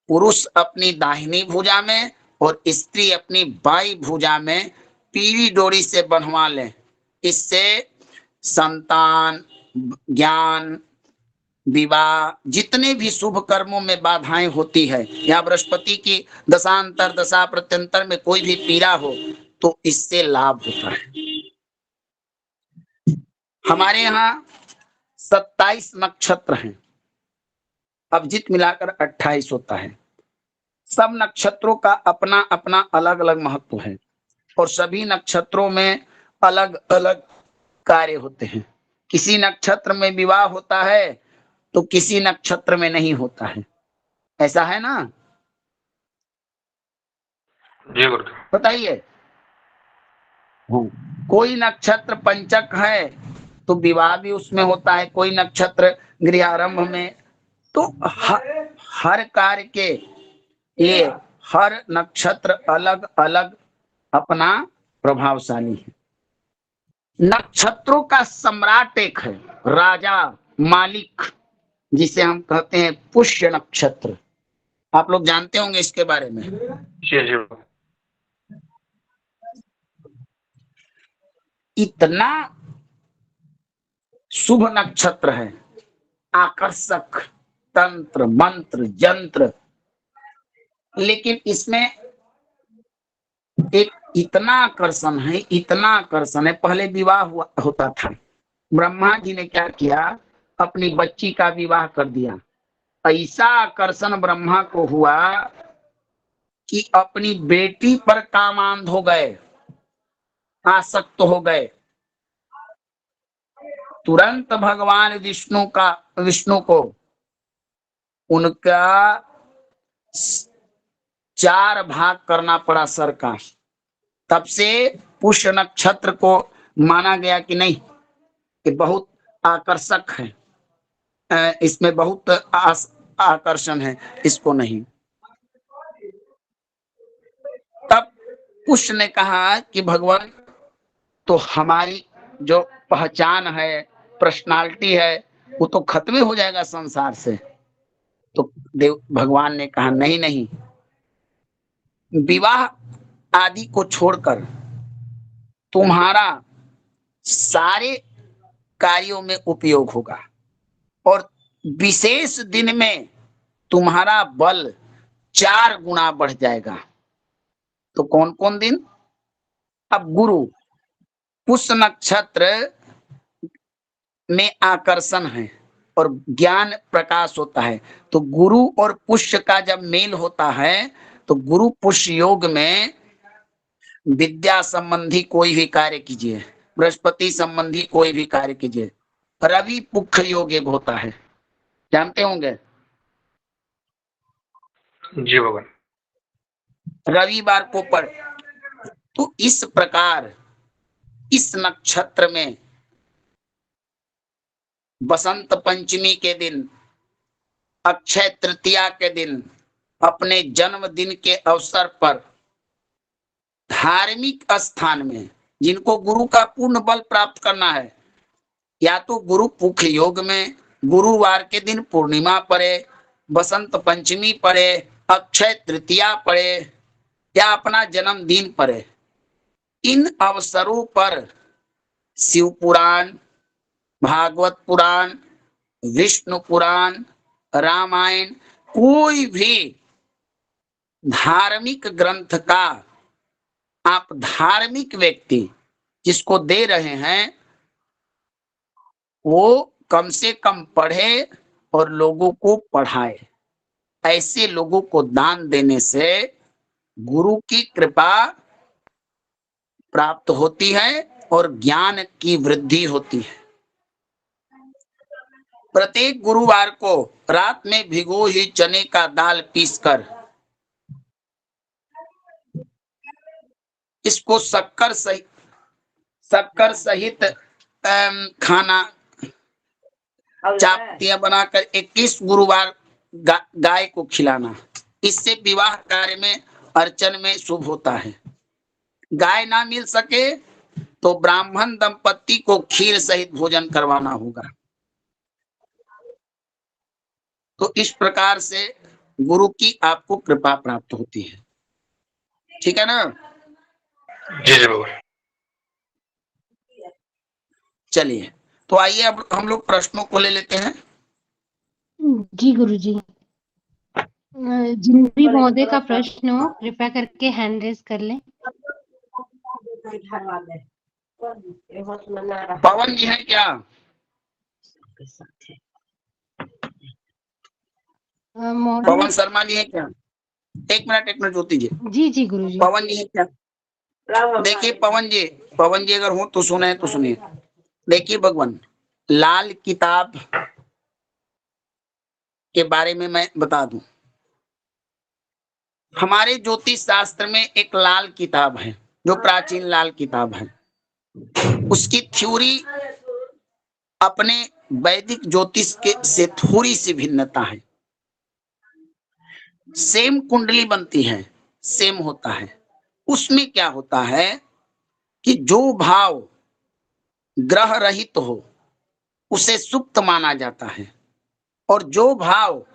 पुरुष अपनी दाहिनी भुजा में और स्त्री अपनी बाई भुजा में पीली डोरी से बंधवा लें। इससे संतान, ज्ञान, विवाह, जितने भी शुभ कर्मों में बाधाएं होती है या बृहस्पति की दशांतर दशा प्रत्यंतर में कोई भी पीड़ा हो तो इससे लाभ होता है। हमारे यहाँ 27 नक्षत्र हैं, अभिजीत मिलाकर 28 होता है। सब नक्षत्रों का अपना अपना अलग अलग महत्व है और सभी नक्षत्रों में अलग अलग कार्य होते हैं। किसी नक्षत्र में विवाह होता है तो किसी नक्षत्र में नहीं होता है, ऐसा है ना? जी गुरुदेव। बताइए। कोई नक्षत्र पंचक है तो विवाह भी उसमें होता है, कोई नक्षत्र गृहारंभ में, तो हर कार्य के ये हर नक्षत्र अलग अलग अपना प्रभावशाली है। नक्षत्रों का सम्राट एक है, राजा, मालिक, जिसे हम कहते हैं पुष्य नक्षत्र। आप लोग जानते होंगे इसके बारे में। जी जी। इतना शुभ नक्षत्र है, आकर्षक, तंत्र मंत्र जंत्र, लेकिन इसमें एक इतना आकर्षण है, इतना आकर्षण है। पहले विवाह होता था, ब्रह्मा जी ने क्या किया, अपनी बच्ची का विवाह कर दिया। ऐसा आकर्षण ब्रह्मा को हुआ कि अपनी बेटी पर कामांध हो गए, आसक्त हो गए। तुरंत भगवान विष्णु को उनका 4 भाग करना पड़ा सर का। तब से पुष्य नक्षत्र को माना गया कि नहीं, कि बहुत आकर्षक है, इसमें बहुत आकर्षण है, इसको नहीं। तब पुष्य ने कहा कि भगवान, तो हमारी जो पहचान है, पर्सनालिटी है, वो तो खत्म ही हो जाएगा संसार से। तो देव भगवान ने कहा नहीं नहीं, विवाह आदि को छोड़कर तुम्हारा सारे कार्यों में उपयोग होगा और विशेष दिन में तुम्हारा बल 4 गुना बढ़ जाएगा। तो कौन कौन दिन? अब गुरु, पुष्य नक्षत्र में आकर्षण है और ज्ञान प्रकाश होता है, तो गुरु और पुष्य का जब मेल होता है तो गुरु पुष्य योग में विद्या संबंधी कोई भी कार्य कीजिए, बृहस्पति संबंधी कोई भी कार्य कीजिए। रवि पुख योग एक होता है, जानते होंगे। जी भगवान। रविवार को पढ़। तो इस प्रकार इस नक्षत्र में बसंत पंचमी के दिन, अक्षय तृतीया के दिन, अपने जन्मदिन के अवसर पर धार्मिक स्थान में जिनको गुरु का पूर्ण बल प्राप्त करना है, या तो गुरु पुख योग में गुरुवार के दिन पूर्णिमा पड़े, बसंत पंचमी पड़े, अक्षय तृतीया पड़े या अपना जन्मदिन पड़े, इन अवसरों पर शिव पुराण, भागवत पुराण, विष्णु पुराण, रामायण, कोई भी धार्मिक ग्रंथ का आप धार्मिक व्यक्ति जिसको दे रहे हैं वो कम से कम पढ़े और लोगों को पढ़ाए। ऐसे लोगों को दान देने से गुरु की कृपा प्राप्त होती है और ज्ञान की वृद्धि होती है। प्रत्येक गुरुवार को रात में भिगो ही चने का दाल पीसकर इसको शक्कर सहित खाना चापतियां बनाकर 21 गुरुवार गाय को खिलाना। इससे विवाह कार्य में अर्चन में शुभ होता है। गाय ना मिल सके तो ब्राह्मण दंपति को खीर सहित भोजन करवाना होगा। तो इस प्रकार से गुरु की आपको कृपा प्राप्त होती है। ठीक है ना? जी जी भगवान। चलिए, तो आइए अब हम लोग प्रश्नों को ले लेते हैं। जी गुरुजी, जिन भी महोदय का प्रश्न हो कृपया करके हैंड रेज कर लें। पवन जी हैं क्या? महोदय पवन शर्मा जी हैं क्या? एक मिनट ज्योति जी। जी जी गुरुजी। पवन जी हैं क्या? देखिए पवन जी अगर हो तो सुने तो सुनिए। देखिए भगवान, लाल किताब के बारे में मैं बता दूं। हमारे ज्योतिष शास्त्र में एक लाल किताब है, जो प्राचीन लाल किताब है। उसकी थ्योरी अपने वैदिक ज्योतिष के से थोड़ी सी भिन्नता है। सेम कुंडली बनती है, सेम होता है। उसमें क्या होता है कि जो भाव ग्रह रहित हो उसे सुप्त माना जाता है, और जो भाव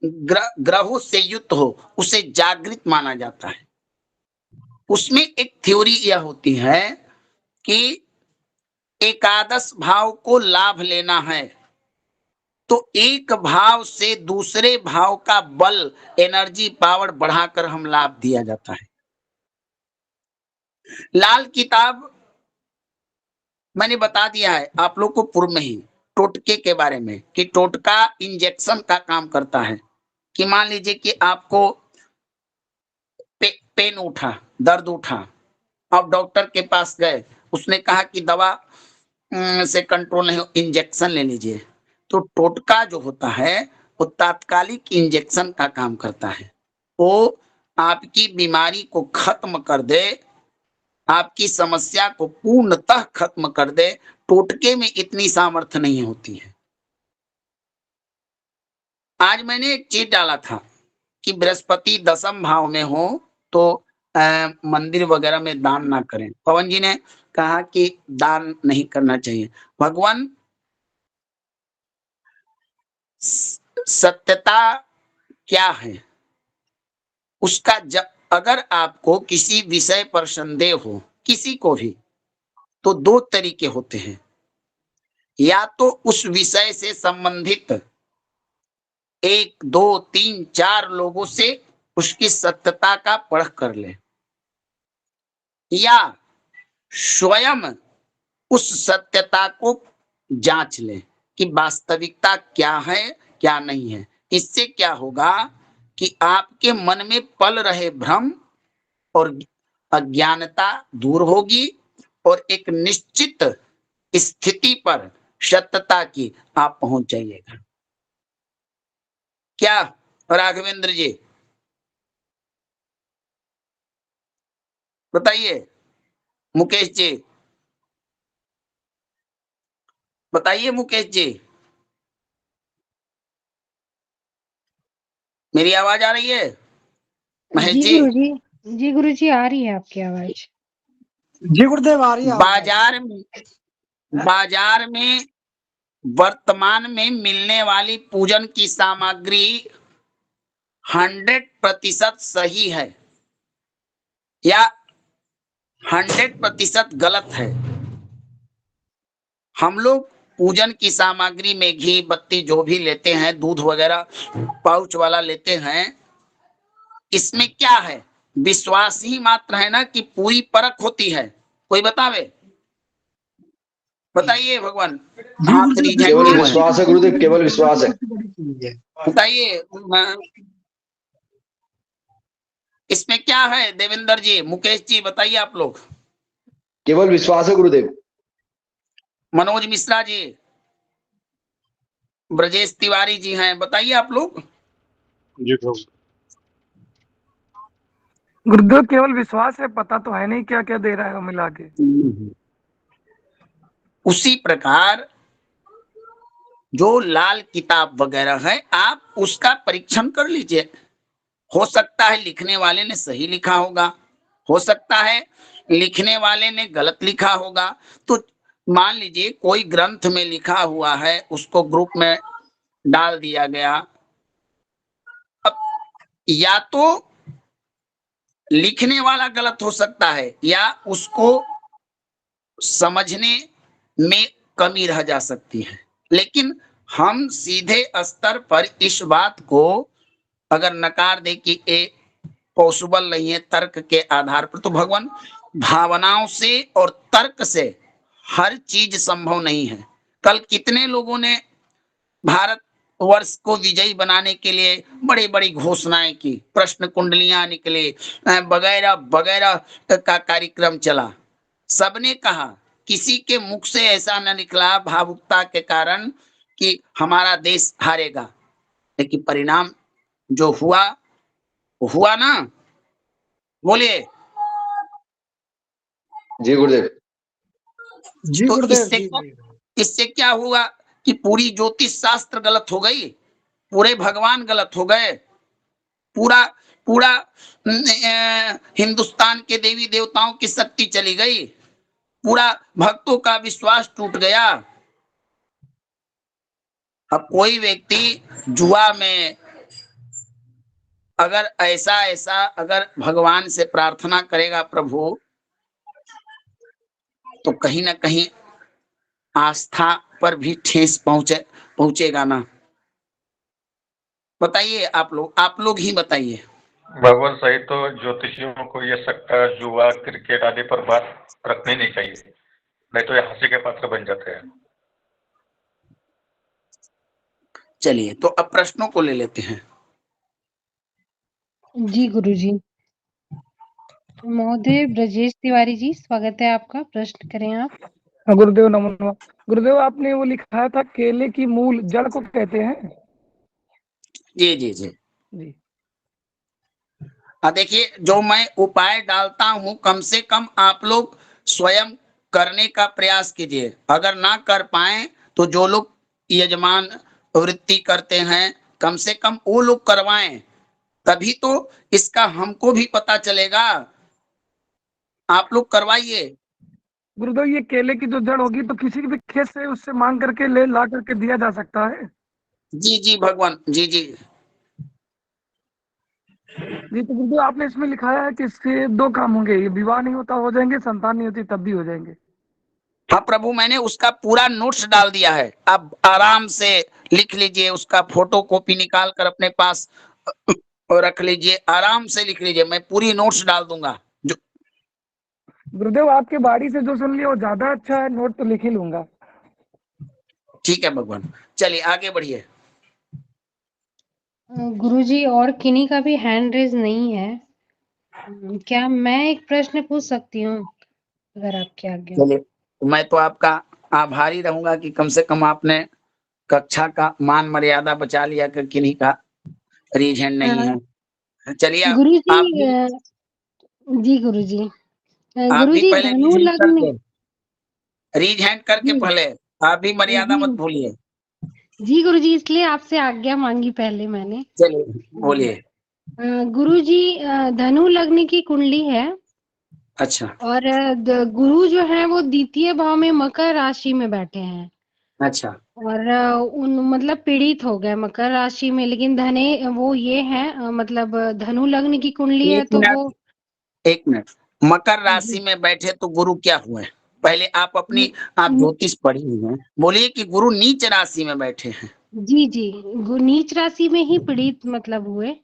ग्रहों से युक्त हो उसे जागृत माना जाता है। उसमें एक थ्योरी यह होती है कि एकादश भाव को लाभ लेना है तो एक भाव से दूसरे भाव का बल, एनर्जी, पावर बढ़ाकर हम लाभ दिया जाता है। लाल किताब मैंने बता दिया है आप लोग को पूर्व में ही, टोटके के बारे में, कि टोटका इंजेक्शन का काम करता है। कि मान लीजिए कि आपको पेन उठा, दर्द उठा, आप डॉक्टर के पास गए, उसने कहा कि दवा से कंट्रोल नहीं हो, इंजेक्शन ले लीजिए। तो टोटका जो होता है वो तात्कालिक इंजेक्शन का काम करता है। वो आपकी बीमारी को खत्म कर दे, आपकी समस्या को पूर्णतः खत्म कर दे। टोटके में इतनी सामर्थ्य नहीं होती है। आज मैंने एक चीज डाला था कि बृहस्पति 10वें भाव में हो तो मंदिर वगैरह में दान ना करें। पवन जी ने कहा कि दान नहीं करना चाहिए। भगवान, सत्यता क्या है उसका अगर आपको किसी विषय पर संदेह हो, किसी को भी, तो दो तरीके होते हैं। या तो उस विषय से संबंधित 1, 2, 3, 4 लोगों से उसकी सत्यता का परख कर ले, या स्वयं उस सत्यता को जांच ले कि वास्तविकता क्या है क्या नहीं है। इससे क्या होगा कि आपके मन में पल रहे भ्रम और अज्ञानता दूर होगी और एक निश्चित स्थिति पर सत्यता की आप पहुंच जाइएगा। क्या राघवेंद्र जी बताइए? मुकेश जी बताइए। मुकेश जी, मेरी आवाज आ रही है? महेश जी, जी गुरुजी आ रही है आपकी आवाज। जी गुरुदेव आ रही है आवाज। बाजार में वर्तमान में मिलने वाली पूजन की सामग्री 100% सही है या 100% गलत है? हम लोग पूजन की सामग्री में घी, बत्ती जो भी लेते हैं, दूध वगैरह पाउच वाला लेते हैं, इसमें क्या है? विश्वास ही मात्र है ना कि पूरी परख होती है? कोई बतावे, बताइए भगवान। केवल विश्वास है गुरुदेव, केवल विश्वास है। बताइए इसमें क्या है? देवेंद्र जी, मुकेश जी बताइए आप लोग। केवल विश्वास है गुरुदेव। मनोज मिश्रा जी, ब्रजेश तिवारी जी हैं, बताइए आप लोग। जी प्रभु। गुरुदेव केवल विश्वास है, पता तो है नहीं क्या क्या दे रहा है वो मिला के। उसी प्रकार जो लाल किताब वगैरह है आप उसका परीक्षण कर लीजिए। हो सकता है लिखने वाले ने सही लिखा होगा, हो सकता है लिखने वाले ने गलत लिखा होगा। तो मान लीजिए कोई ग्रंथ में लिखा हुआ है उसको ग्रुप में डाल दिया गया, अब या तो लिखने वाला गलत हो सकता है या उसको समझने में कमी रह जा सकती है, लेकिन हम सीधे स्तर पर इस बात को अगर नकार दे कि ये पॉसिबल नहीं है तर्क के आधार पर, तो भगवान भावनाओं से और तर्क से हर चीज संभव नहीं है। कल कितने लोगों ने भारत वर्ष को विजयी बनाने के लिए बड़ी बड़ी घोषणाएं की, प्रश्न कुंडलियां निकले, वगैरह वगैरह का कार्यक्रम चला। सबने कहा, किसी के मुख से ऐसा न निकला भावुकता के कारण कि हमारा देश हारेगा, लेकिन परिणाम जो हुआ हुआ ना। बोलिए। जी गुरुदेव। जी तो गुरुदेव जी। इससे क्या हुआ कि पूरी ज्योतिष शास्त्र गलत हो गई, पूरे भगवान गलत हो गए, पूरा पूरा हिंदुस्तान के देवी देवताओं की शक्ति चली गई, पूरा भक्तों का विश्वास टूट गया। अब कोई व्यक्ति जुआ में अगर ऐसा अगर भगवान से प्रार्थना करेगा प्रभु, तो कहीं ना कहीं आस्था पर भी ठेस पहुंचेगा ना। बताइए आप लोग ही बताइए। भगवान सही तो ज्योतिषियों को ये सट्टा जुआ क्रिकेट आदि पर बात रखनी नहीं चाहिए, नहीं तो ये हंसी के पात्र बन जाते हैं। चलिए तो अब प्रश्नों को ले लेते हैं। जी गुरुजी। महोदय ब्रजेश तिवारी जी, स्वागत है आपका, प्रश्न करें आप। हाँ गुरुदेव नमो। गुरुदेव आपने वो लिखा था केले की मूल जड़ को कहते हैं। जी जी जी जी। देखिए, जो मैं उपाय डालता हूं कम से कम आप लोग स्वयं करने का प्रयास कीजिए। अगर ना कर पाए तो जो लोग यजमान वृत्ति करते हैं कम से कम वो लोग करवाएं, तभी तो इसका हमको भी पता चलेगा। आप लोग करवाइए। गुरुदेव ये केले की जो जड़ होगी तो किसी भी खेत से उससे मांग करके ला करके दिया जा सकता है। जी जी भगवान जी जी। जी तो गुरुदेव आपने इसमें लिखाया है कि इससे दो काम होंगे, ये विवाह नहीं होता हो जाएंगे, संतान नहीं होती तब भी हो जाएंगे। हाँ प्रभु, मैंने उसका पूरा नोट्स डाल दिया है, आप आराम से लिख लीजिए, उसका फोटो कॉपी निकाल कर अपने पास रख लीजिए, आराम से लिख लीजिए, मैं पूरी नोट्स डाल दूंगा। जो गुरुदेव आपके बाड़ी से जो सुन लिया वो ज्यादा अच्छा है, नोट तो लिख ही लूंगा। ठीक है भगवान, चलिए आगे बढ़िए। गुरुजी और किन्हीं का भी हैंड रेज नहीं है, क्या मैं एक प्रश्न पूछ सकती हूँ अगर आपकी आज्ञा हो? चलिए, मैं तो आपका आभारी रहूंगा कि कम से कम आपने कक्षा का मान मर्यादा बचा लिया कि किन्हीं का रीज हैंड नहीं है। चलिए गुरुजी आप भी जी गुरुजी। आप भी गुरुजी पहले रीज धनु हैंड लग्न। रीज हैंड करके जी पहले आप भी मर्यादा मत जी भूलिए। जी गुरुजी, इसलिए आपसे आज्ञा मांगी पहले मैंने। चलिए बोलिए। गुरुजी धनु लग्न की कुंडली है अच्छा और गुरु जो है वो द्वितीय भाव में मकर राशि में बैठे हैं अच्छा और उन मतलब पीड़ित हो गए मकर राशि में, लेकिन धने वो ये है मतलब धनु लग्न की कुंडली है एक तो मिनट वो। एक मिनट, मकर राशि जी में बैठे तो गुरु क्या हुए? पहले आप अपनी आप ज्योतिष पढ़ी हुई हैं, बोलिए कि गुरु नीच राशि में बैठे हैं। जी जी नीच राशि में ही पीड़ित मतलब हुए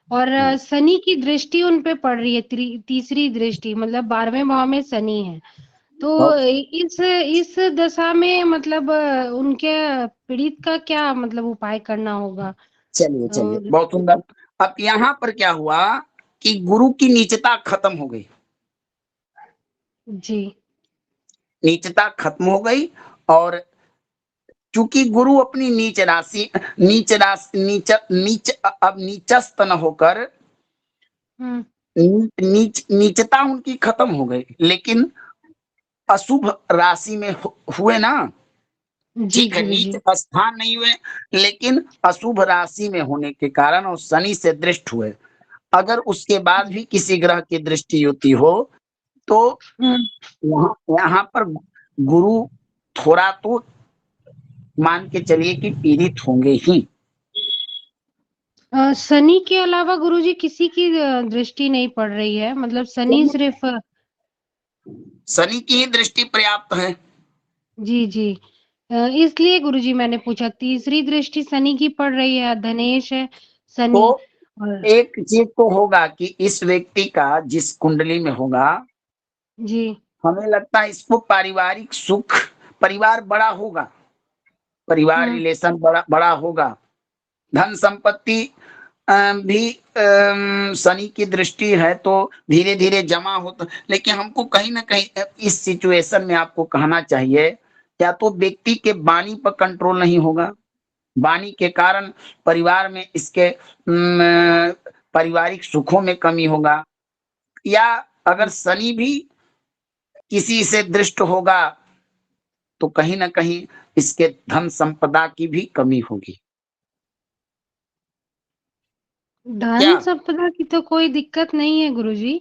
और शनि की दृष्टि उन पे पड़ रही है, तीसरी दृष्टि, मतलब 12वें भाव में शनि है। तो बहुत इस दशा में मतलब उनके पीड़ित का क्या मतलब उपाय करना होगा? चलिए चलिए, और बहुत सुंदर। अब यहाँ पर क्या हुआ कि गुरु की नीचता खत्म हो गई, जी नीचता खत्म हो गई। और चूंकि गुरु अपनी नीच राशि नीच नीच अब नीचस्त न होकर हम्म नीचता उनकी खत्म हो गई, लेकिन अशुभ राशि में हुए ना, जी ठीक है, गुरुजी। नीच स्थान नहीं हुए, लेकिन अशुभ राशि में होने के कारण और शनि से दृष्ट हुए। अगर उसके बाद भी किसी ग्रह की दृष्टि होती हो तो यहाँ पर गुरु थोड़ा तो मान के चलिए कि पीड़ित होंगे ही। शनि के अलावा गुरुजी किसी की दृष्टि नहीं पड़ रही है, मतलब शनि सिर्फ शनि की ही दृष्टि पर्याप्त है। जी जी। इसलिए गुरुजी मैंने पूछा, तीसरी दृष्टि शनि की पड़ रही है, धनेश है शनि। तो और एक चीज तो होगा कि इस व्यक्ति का जिस कुंडली में होगा, जी हमें लगता है इसको पारिवारिक सुख, परिवार बड़ा होगा, परिवार रिलेशन बड़ा होगा, धन संपत्ति भी शनि की दृष्टि है तो धीरे धीरे जमा होता, लेकिन हमको कहीं ना कहीं इस सिचुएशन में आपको कहना चाहिए, या तो व्यक्ति के वाणी पर कंट्रोल नहीं होगा, वाणी के कारण परिवार में इसके पारिवारिक सुखों में कमी होगा, या अगर शनि भी किसी से दृष्ट होगा तो कहीं ना कहीं इसके धन संपदा की भी कमी होगी। क्या धन संपदा की तो कोई दिक्कत नहीं है गुरुजी।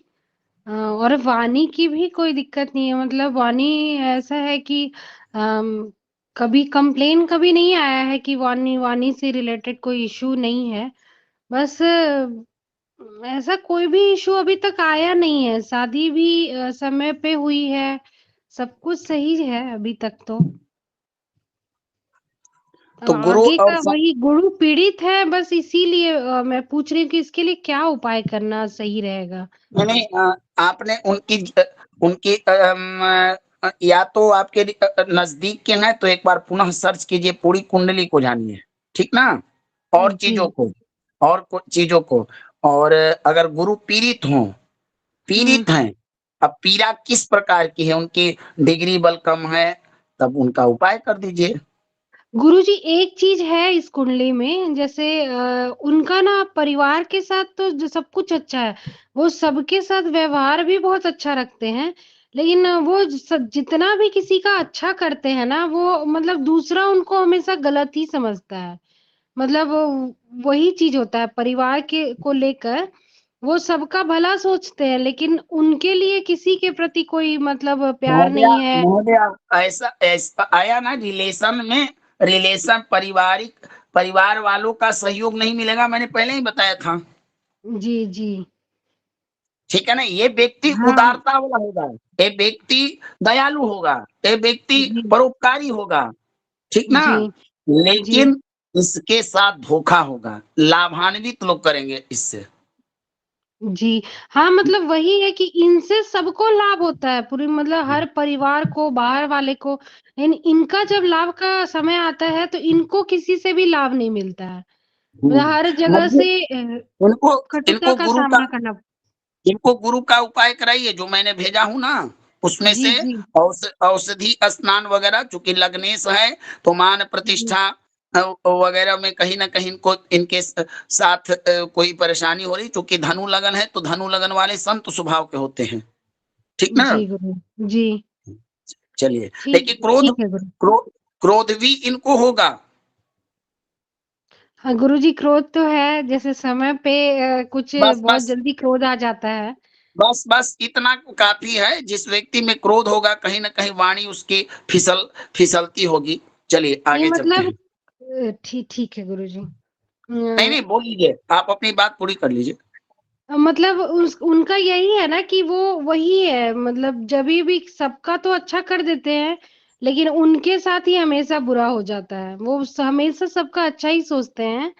और वाणी की भी कोई दिक्कत नहीं है, मतलब वाणी ऐसा है कि कभी कंप्लेन कभी नहीं आया है कि वाणी वाणी से रिलेटेड कोई इशू नहीं है। बस ऐसा कोई भी इशू अभी तक आया नहीं है, शादी भी समय पे हुई है, सब कुछ सही है अभी तक तो। तो गुरु आगे और का वही गुरु पीड़ित है, बस इसीलिए मैं पूछ रही हूँ कि इसके लिए क्या उपाय करना सही रहेगा। मैंने आपने उनकी या तो आपके नजदीक के हैं तो एक बार पुनः सर्च कीजिए, पूरी कुंडली को जानिए, ठीक ना, और जी चीजों को, और अगर गुरु पीड़ित हैं, अब पीड़ा किस प्रकार की है, उनकी डिग्री बल कम है, तब उनका उपाय कर दीजिए। गुरुजी एक चीज है इस कुंडली में, जैसे उनका ना परिवार के साथ तो सब कुछ अच्छा है, वो सबके साथ व्यवहार भी बहुत अच्छा रखते हैं, लेकिन वो जितना भी किसी का अच्छा करते हैं ना, वो मतलब दूसरा उनको हमेशा गलत ही समझता है। मतलब वही चीज होता है परिवार के को लेकर, वो सबका भला सोचते हैं, लेकिन उनके लिए किसी के प्रति कोई मतलब प्यार महोदया नहीं है। महोदया ऐसा आया ना, रिलेशन परिवार वालों का सहयोग नहीं मिलेगा, मैंने पहले ही बताया था, जी जी। ठीक है ना। ये व्यक्ति हाँ उदारता वाला होगा, ये व्यक्ति दयालु होगा, ये व्यक्ति जी परोपकारी होगा, ठीक ना, जी जी लेकिन इसके साथ धोखा होगा, लाभान्वित लोग करेंगे इससे। जी। हाँ, मतलब वही है कि इनसे सबको लाभ होता है, पूरी मतलब हर परिवार को, बाहर वाले को, इनका जब लाभ का समय आता है तो इनको किसी से भी लाभ नहीं मिलता है। मतलब हर जगह मध्य से इनको कटुता इनको का गुरु का सामना करना। इनको गुरु का उपाय कराइए, जो मैंने भेजा हूं ना, उसमें जी से जी औषधि स्नान वगैरह, चूंकि लग्नेश है तो मान जी प्रतिष्ठा वगैरह में कहीं ना कहीं इनको इनके साथ कोई परेशानी हो रही, क्योंकि धनु लगन है तो धनु लगन वाले संत स्वभाव के होते हैं, ठीक ना। जी गुरु जी। चलिए, ठीक लेकिन क्रोध ठीक है गुरु। क्रोध क्रोध भी इनको होगा। हाँ गुरुजी, क्रोध तो है, जैसे समय पे कुछ बस बहुत बस जल्दी क्रोध आ जाता है। बस इतना काफी है, जिस व्यक्ति में क्रोध होगा कहीं ना कहीं वाणी उसकी फिसलती होगी। चलिए नहीं आगे चलते मतलब हैं। ठीक ठीक है गुरुजी। नहीं नहीं, बोल लीजिए, आप अपनी बात पूरी कर लीजिए। मतलब उनका यही है ना कि वो वही है, मतलब जभी भी सबका तो अच्छा कर देते हैं, लेकिन उनके साथ ही हमेशा बुरा हो जाता है, वो हमेशा सबका अच्छा ही सोचते हैं।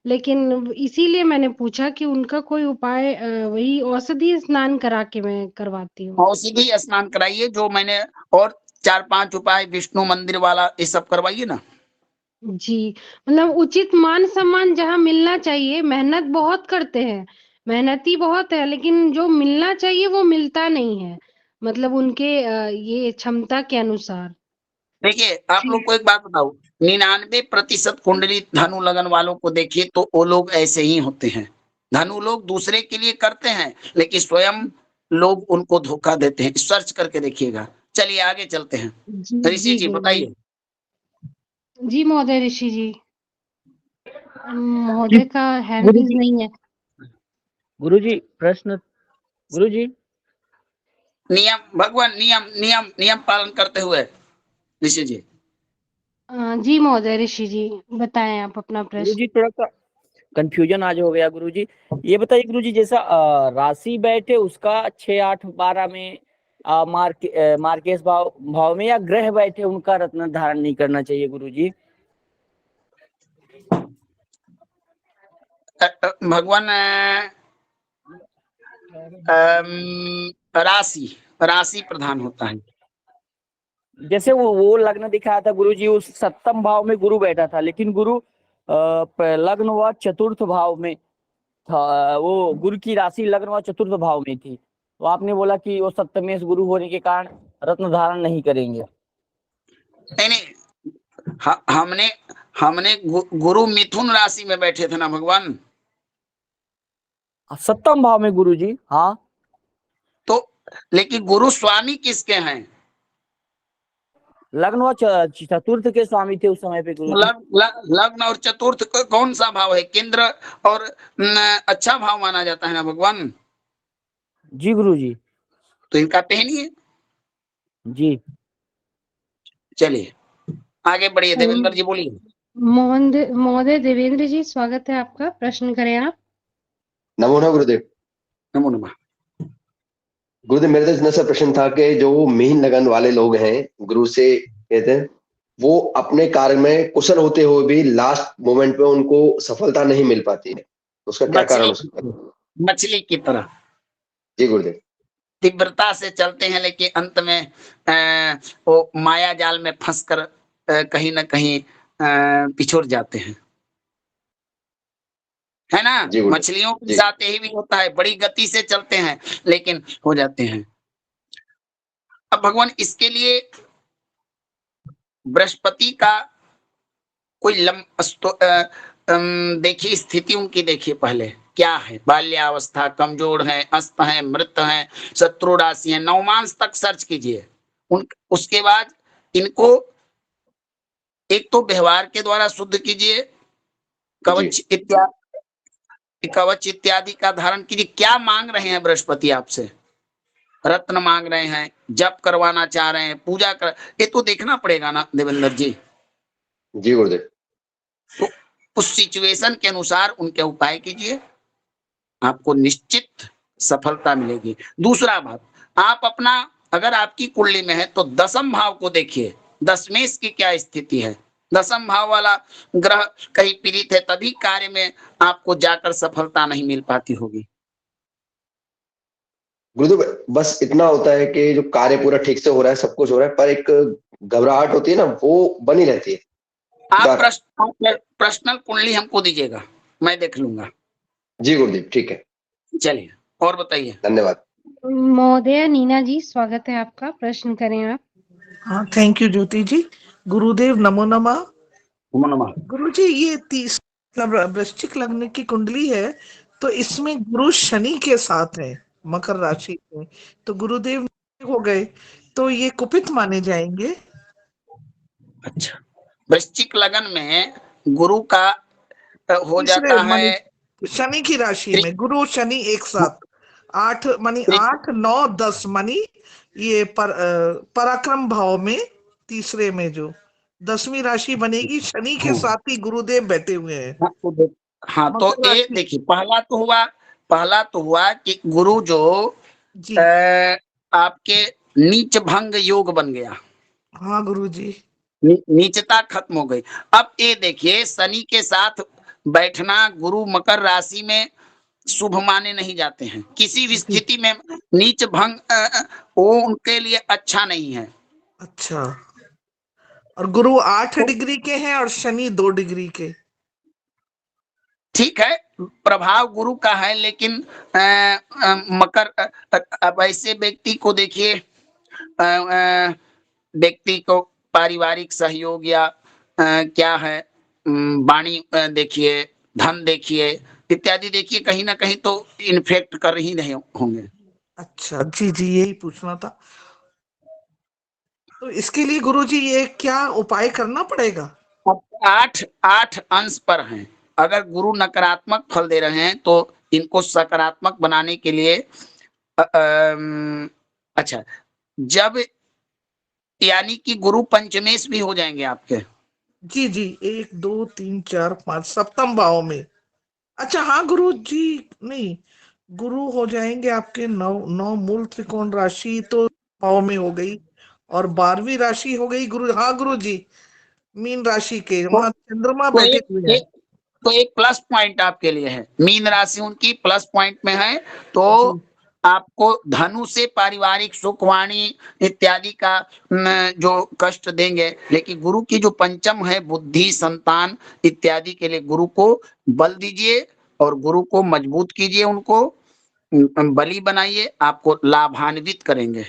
लेकिन इसीलिए मैंने पूछा कि उनका कोई उपाय, वही औषधि स्नान करा के मैं करवाती हूँ। औषधि स्नान कराइए, जो मैंने और 4-5 उपाय विष्णु मंदिर वाला ये सब करवाइए ना। जी, मतलब उचित मान सम्मान जहाँ मिलना चाहिए, मेहनत बहुत करते हैं, मेहनती बहुत है, लेकिन जो मिलना चाहिए वो मिलता नहीं है, मतलब उनके ये क्षमता के अनुसार। देखिए, आप लोग को एक बात बताओ, 99% कुंडली धनु लगन वालों को देखिए तो वो लोग ऐसे ही होते हैं, धनु लोग दूसरे के लिए करते हैं, लेकिन स्वयं लोग उनको धोखा देते हैं। सर्च करके देखिएगा। चलिए आगे चलते हैं। जी ऋषि जी गुरुजी। बताइए। जी महोदय, ऋषि जी। जी महोदय का हैंड रेज गुरुजी, नहीं है। गुरुजी प्रश्न, गुरुजी नियम भगवान, नियम नियम नियम पालन करते हुए ऋषि जी। जी महोदय, ऋषि जी बताएं आप अपना प्रश्न। गुरुजी थोड़ा सा कंफ्यूजन आज हो गया गुरुजी। ये बताइए गुरुजी, जैसा राशि बैठे उसका 6, 8, 12 में मार्केश भाव भाव में, या ग्रह बैठे उनका रत्न धारण नहीं करना चाहिए गुरुजी? भगवान राशि राशि प्रधान होता है। जैसे वो लग्न दिखाया था गुरुजी, उस 7वें भाव में गुरु बैठा था, लेकिन गुरु लग्न व चतुर्थ भाव में था। वो गुरु की राशि लग्न व चतुर्थ भाव में थी, तो आपने बोला कि वो सप्तमेश गुरु होने के कारण रत्न धारण नहीं करेंगे। नहीं, हमने हमने गुरु मिथुन राशि में बैठे थे ना भगवान। 7वें भाव में गुरुजी। हाँ, तो लेकिन गुरु स्वामी किसके हैं? लग्न व चतुर्थ के स्वामी थे उस समय पे गुरुजी। लग्न और चतुर्थ कौन सा भाव है? केंद्र और अच्छा भाव माना जाता है ना भगवान। जी गुरुजी। तो इनका पहनिए। जी चलिए आगे बढ़िए। देवेंद्र जी बोलिए। महोदय देवेंद्र जी, स्वागत है आपका। प्रश्न करें आप। नमो नमः गुरुदेव। नमो नमः। गुरुदेव, मेरे तो इतना सा प्रश्न था कि जो मीन लगन वाले लोग हैं, गुरु से कहते हैं, वो अपने कार्य में कुशल होते हुए भी लास्ट मोमेंट पे उनको सफलता नहीं मिल पाती है, तो उसका क्या कारण हो सकता है? मछली की तरह जी गुरुदेव। तीव्रता से चलते हैं, लेकिन अंत में वो माया जाल में फंसकर कहीं ना कहीं पिछड़ जाते हैं, है ना। जी गुरुदेव। मछलियों के जी साथ यही भी होता है, बड़ी गति से चलते हैं लेकिन हो जाते हैं। अब भगवान इसके लिए बृहस्पति का कोई देखिए स्थिति उनकी, देखिए पहले क्या है। बाल्यावस्था, कमजोर है, अस्त है, मृत है, शत्रु राशि है, नवमांश तक सर्च कीजिए। उसके बाद इनको एक तो व्यवहार के द्वारा शुद्ध कीजिए, कवच इत्यादि का धारण कीजिए। क्या मांग रहे हैं बृहस्पति आपसे? रत्न मांग रहे हैं, जप करवाना चाह रहे हैं, पूजा कर, ये तो देखना पड़ेगा ना देवेंद्र जी। जी गुरुदेव। तो उस सिचुएशन के अनुसार उनके उपाय कीजिए, आपको निश्चित सफलता मिलेगी। दूसरा बात, आप अपना अगर आपकी कुंडली में है तो 10वें भाव को देखिए, दशमेश की क्या स्थिति है। 10वें भाव वाला ग्रह कहीं पीड़ित है, तभी कार्य में आपको जाकर सफलता नहीं मिल पाती होगी। गुरुदेव, बस इतना होता है कि जो कार्य पूरा ठीक से हो रहा है, सब कुछ हो रहा है, पर एक घबराहट होती है ना, वो बनी रहती है। आप पर्सनल कुंडली हमको दीजिएगा, मैं देख लूंगा। जी गुरुदेव, ठीक है। चलिए और बताइए। धन्यवाद। महोदय नीना जी, स्वागत है आपका। प्रश्न करें आप। हाँ, थैंक यू ज्योति जी। गुरुदेव नमो नमः। नमो नमः। गुरु जी, ये 30 वृश्चिक लग्न की कुंडली है, तो इसमें गुरु शनि के साथ है मकर राशि में, तो गुरुदेव हो गए, तो ये कुपित माने जाएंगे? अच्छा, वृश्चिक लगन में गुरु का हो जाता है, शनि की राशि में गुरु शनि एक साथ 8 मानी 8, 9, 10 मानी ये पराक्रम भाव में तीसरे में जो 10वीं राशि बनेगी, शनि के साथ ही गुरुदेव बैठे हुए हैं। हाँ, तो ये देखिए, पहला तो हुआ कि गुरु जो आपके नीच भंग योग बन गया। हाँ गुरु जी, नीचता खत्म हो गई। अब ये देखिए, शनि के साथ बैठना गुरु मकर राशि में शुभ माने नहीं जाते हैं किसी भी स्थिति में। नीच भंग वो उनके लिए अच्छा नहीं है। अच्छा, और गुरु 8 डिग्री के हैं और शनि 2 डिग्री के। ठीक है, प्रभाव गुरु का है, लेकिन मकर, अब ऐसे व्यक्ति को देखिए, व्यक्ति को पारिवारिक सहयोग या क्या है, वाणी देखिए, धन देखिए, इत्यादि देखिए कहीं ना कहीं तो इन्फेक्ट कर ही रहे होंगे। अच्छा, जी जी, यही पूछना था। तो इसके लिए गुरुजी ये क्या उपाय करना पड़ेगा? अब 8 अंश पर हैं। अगर गुरु नकारात्मक फल दे रहे हैं तो इनको सकारात्मक बनाने के लिए अच्छा, जब यानी कि गुरु पंचमेश भी हो जाएंगे आपके। जी जी, 1 2 3 4 5 सप्तम भाव में। अच्छा हाँ गुरु जी, नहीं, गुरु हो जाएंगे आपके 9 मूल त्रिकोण राशि तो भाव में हो गई, और 12वीं राशि हो गई गुरु, हाँ गुरु जी, मीन राशि के तो, वहां चंद्रमा तो बैठे एक, हुए हैं। एक तो एक प्लस पॉइंट आपके लिए है, मीन राशि उनकी प्लस पॉइंट में है, तो जी आपको धनु से पारिवारिक सुख वाणी इत्यादि का जो कष्ट देंगे, लेकिन गुरु की जो पंचम है बुद्धि संतान इत्यादि के लिए गुरु को बल दीजिए और गुरु को मजबूत कीजिए, उनको बली बनाइए, आपको लाभान्वित करेंगे।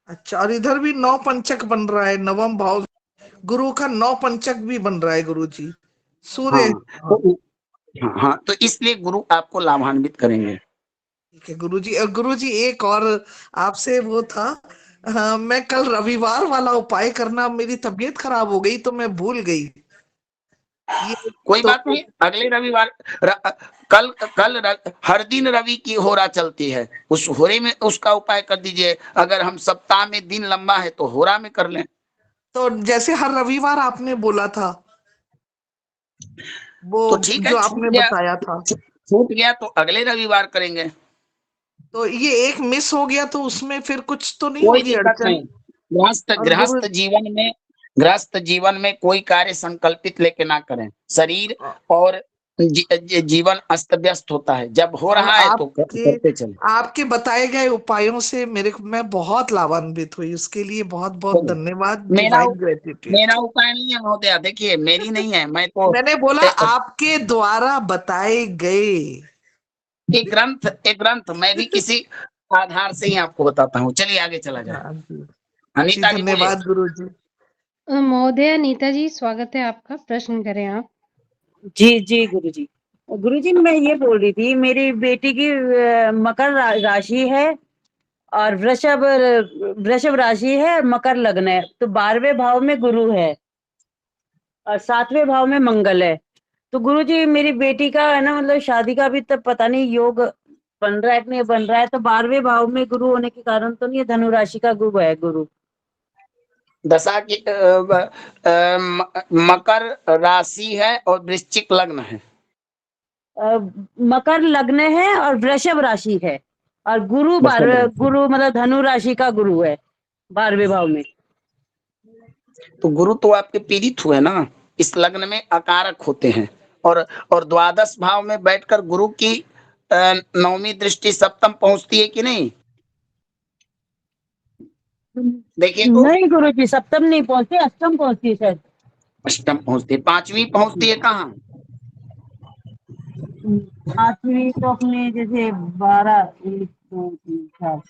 अच्छा, और इधर भी 9 पंचक बन रहा है, नवम भाव गुरु का 9 पंचक भी बन रहा है गुरु जी, सूर्य। हाँ तो हाँ, तो इसलिए गुरु आपको लाभान्वित करेंगे। ठीक है गुरु जी। गुरु जी एक और आपसे वो था, मैं कल रविवार वाला उपाय करना, मेरी तबीयत खराब हो गई तो मैं भूल गई ये। कोई तो बात नहीं, अगले रविवार कल कल हर दिन रवि की होरा चलती है, उस होरे में उसका उपाय कर दीजिए। अगर हम सप्ताह में दिन लंबा है तो होरा में कर लें। तो जैसे हर रविवार आपने बोला था, वो तो ठीक है, जो आपने बताया था, छूट गया तो अगले रविवार करेंगे। तो ये एक मिस हो गया तो उसमें फिर कुछ तो नहीं कोई होगी दिक्कत अड़चन? नहीं। गृहस्थ और गुरु, गृहस्थ जीवन में कोई कार्य संकल्पित लेके ना करें। शरीर और जीवन अस्त व्यस्त होता है, जब हो और रहा है तो आपके करते चले। आपके बताए गए उपायों से मैं बहुत लाभान्वित हुई, उसके लिए बहुत बहुत चलिए, धन्यवाद, मेरा डिवाइन ग्रेटिट्यूड। मेरा उपाय नहीं है महोदया, देखिए मेरी नहीं है, मैं तो मैंने बोला ए- आपके द्वारा बताए गए। एक ग्रंथ मैं भी किसी आधार से ही आपको बताता हूँ। चलिए आगे चला जाए। हाँ जी, जी अनीता जी बोलिए। धन्यवाद गुरु जी। महोदया नीता जी स्वागत है आपका, प्रश्न करें आप। जी जी गुरुजी। गुरुजी मैं ये बोल रही थी, मेरी बेटी की मकर राशि है और वृषभ राशि है, मकर लग्न है, तो 12वें भाव में गुरु है और 7वें भाव में मंगल है। तो गुरुजी मेरी बेटी का है ना, मतलब शादी का भी तब पता नहीं योग बन रहा है कि नहीं बन रहा है, तो 12वें भाव में गुरु होने के कारण तो नहीं है, धनु राशि का गुरु है गुरु। दशा की मकर राशि है और वृश्चिक लग्न है। मकर लग्न है और वृषभ राशि है, और गुरु वृषभ राशि। गुरु मतलब धनु राशि का गुरु है 12वें भाव में। तो गुरु तो आपके पीड़ित हुए ना, इस लग्न में अकारक होते हैं, और द्वादश भाव में बैठकर गुरु की 9वीं दृष्टि सप्तम पहुंचती है कि नहीं? देखिए तो नहीं गुरु जी, सप्तम नहीं पहुंचती, अष्टम पहुंचती है शायद। अष्टम पहुंचती है, 5वीं पहुंचती है कहाँ? 5वीं तो अपने जैसे 12 1 2 3 4,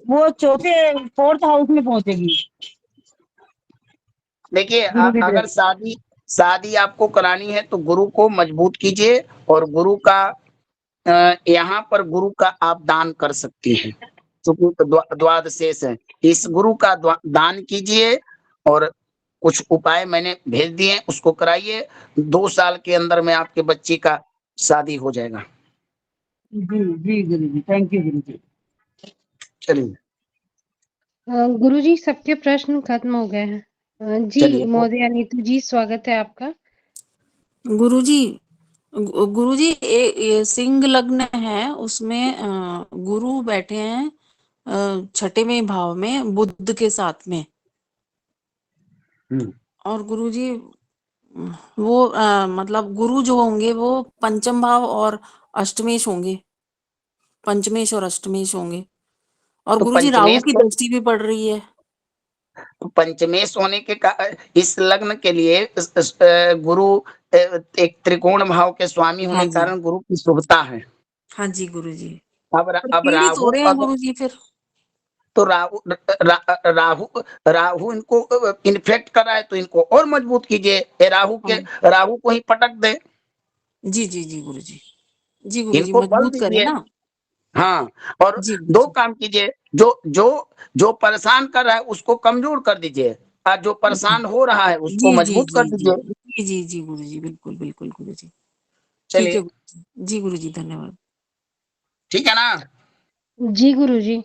वो चौथे 4th हाउस में पहुंचेगी देखिए गुरु की अगर दृष्टि। शादी आपको करानी है तो गुरु को मजबूत कीजिए, और गुरु का यहाँ पर गुरु का आप दान कर सकती हैं, क्योंकि द्वादशेष है, इस गुरु का दान कीजिए, और कुछ उपाय मैंने भेज दिए उसको कराइए। 2 साल के अंदर में आपके बच्ची का शादी हो जाएगा। जी जी गुरु जी, थैंक यू गुरु जी। चलिए गुरु जी सबके प्रश्न खत्म हो गए हैं। जी चलिए महोदया नीतू जी स्वागत है आपका। गुरुजी, गुरुजी ये सिंह लग्न है, उसमें गुरु बैठे हैं 6वें भाव में बुध के साथ में, और गुरुजी वो मतलब गुरु जो होंगे वो पंचम भाव और अष्टमेश होंगे, पंचमेश और अष्टमेश होंगे, और तो गुरुजी राहु की दृष्टि भी पड़ रही है। पंचमेश होने के इस लग्न के लिए गुरु एक त्रिकोण भाव के स्वामी होने के कारण गुरु की शुभता है। हाँ जी गुरुजी, अब पर अब पीड़ित हो राहु रहे हैं अगर गुरुजी फिर। तो राहु इनको इन्फेक्ट कर रहा है, तो इनको और मजबूत कीजिए, राहु को ही पटक दे। जी जी जी गुरुजी। जी गुरुजी, इनको बल मजबूत करे दीजिए। ना। हाँ, और जी दो गुरुजी। काम कीजिए, जो जो जो परेशान कर रहा है उसको कमजोर कर दीजिए, और जो परेशान हो रहा है उसको जी जी मजबूत कर जी जी दीजिए। जी जी जी गुरुजी, बिल्कुल बिल्कुल गुरुजी। ठीक है चलिए, गुरुजी। जी गुरुजी, धन्यवाद। ठीक है ना? जी गुरुजी।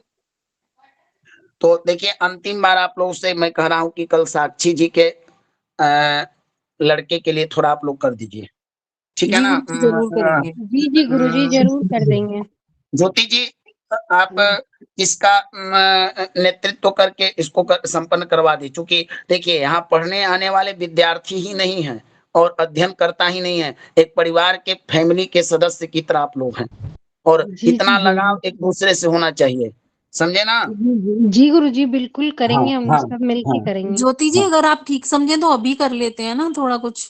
तो देखिए, अंतिम बार आप लोगों से मैं कह रहा हूँ कि कल साक्षी जी के लड़के के लिए थोड़ा आप लोग कर दीजिए, ठीक है जी ना? गुरुजी, जरूर करेंगे। जी जी गुरुजी, जरूर कर देंगे। ज्योति जी, आप इसका नेतृत्व करके इसको संपन्न करवा दी, क्योंकि देखिए यहाँ पढ़ने आने वाले विद्यार्थी ही नहीं है और अध्ययन करता ही नहीं है, एक परिवार के फैमिली के सदस्य की तरह आप लोग हैं, और जी इतना जी लगाव गुरुजी। एक दूसरे से होना चाहिए, समझे ना? जी गुरुजी, बिल्कुल हाँ, करेंगे, हम हाँ, सब मिलके हाँ, करेंगे। ज्योति जी, हाँ। अगर आप ठीक समझे तो अभी कर लेते हैं ना थोड़ा कुछ।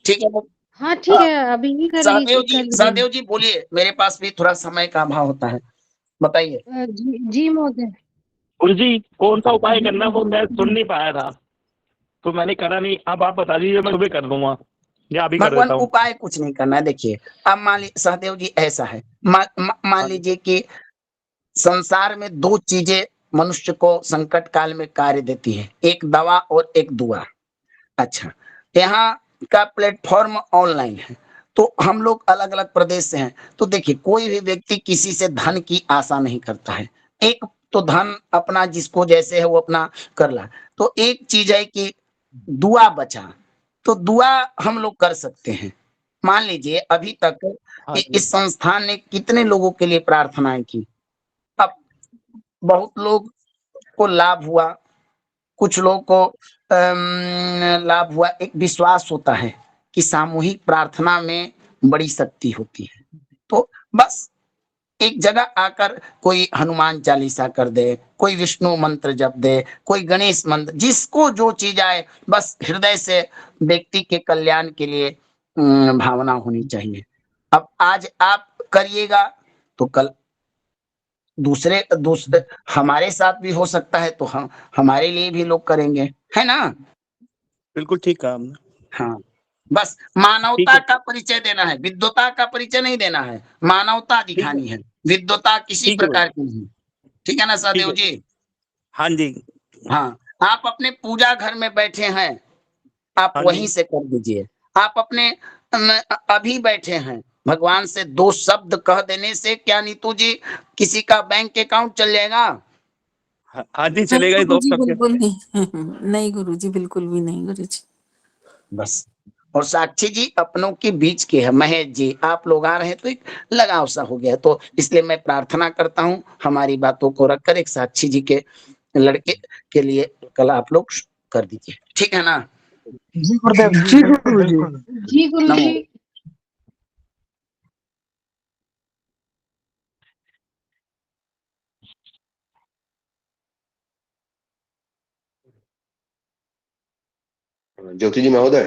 ठीक है, तो हाँ ठीक है, अभी ही कर लीजिए। सहदेव जी बोलिए, मेरे पास भी थोड़ा समय का अभाव होता है, बताइए। जी जी महोदय। गुरुजी कौन सा उपाय करना है वो मैं सुन नहीं पाया था, तो मैंने करा नहीं। अब आप बता दीजिए, मैं सुबह कर दूंगा या अभी कर भगवान, देता हूँ। उपाय कुछ नहीं करना है। देखिए, अब मान लीजिए सहदेव जी, ऐसा है, मान लीजिए कि संसार में दो चीजें मनुष्य को संकट काल में कार्य देती है, एक दवा और एक दुआ। अच्छा, यहाँ का प्लेटफॉर्म ऑनलाइन है, तो हम लोग अलग अलग प्रदेश से हैं, तो देखिए कोई भी व्यक्ति किसी से धन की आशा नहीं करता है। एक तो धन अपना जिसको जैसे है वो अपना कर ला, तो एक चीज है कि दुआ बचा, तो दुआ हम लोग कर सकते हैं। मान लीजिए अभी तक हाँ जी। इस संस्थान ने कितने लोगों के लिए प्रार्थनाएं की, अब बहुत लोग को लाभ हुआ, कुछ लोगों को लाभ हुआ। एक विश्वास होता है कि सामूहिक प्रार्थना में बड़ी शक्ति होती है, तो बस एक जगह आकर कोई हनुमान चालीसा कर दे, कोई विष्णु मंत्र जप दे, कोई गणेश मंत्र, जिसको जो चीज आए, बस हृदय से व्यक्ति के कल्याण के लिए भावना होनी चाहिए। अब आज आप करिएगा तो कल दूसरे दूसरे हमारे साथ भी हो सकता है, तो हम हमारे लिए भी लोग करेंगे, है ना? बिल्कुल ठीक कहा आपने। हाँ, बस ठीक मानवता है, का परिचय देना है, विद्वता का परिचय नहीं देना है, मानवता ठीक है, दिखानी है, विद्वता किसी ठीक है भाई, प्रकार की नहीं। ठीक है ना ठीक सहदेव है। जी? हाँ जी। हाँ, आप अपने पूजा घर में बैठे हैं, आप हाँ वहीं जी। से कर दीजिए। आप अपने अभी बैठे हैं, भगवान से दो शब्द कह देने से क्या नीतू जी किसी का बैंक अकाउंट चल जाएगा? हाँ जी, नहीं चलेगा ये गुरुजी, दोस्त सबके। बिल्कुल नहीं। नहीं गुरुजी, बिल्कुल भी नहीं गुरुजी। बस, और साक्षी जी अपनों के बीच के है, महेश जी आप लोग आ रहे हैं तो एक लगाव सा हो गया, तो इसलिए मैं प्रार्थना करता हूँ हमारी बातों को रखकर एक साक्षी जी के लड़के के लिए कल आप लोग कर दीजिए, ठीक है ना? जी गुरुदेव जी, जी बिल्कुल गुरुजी। बिल्कुल। जी गुरुजी। नमो। ज्योति जी महोदय,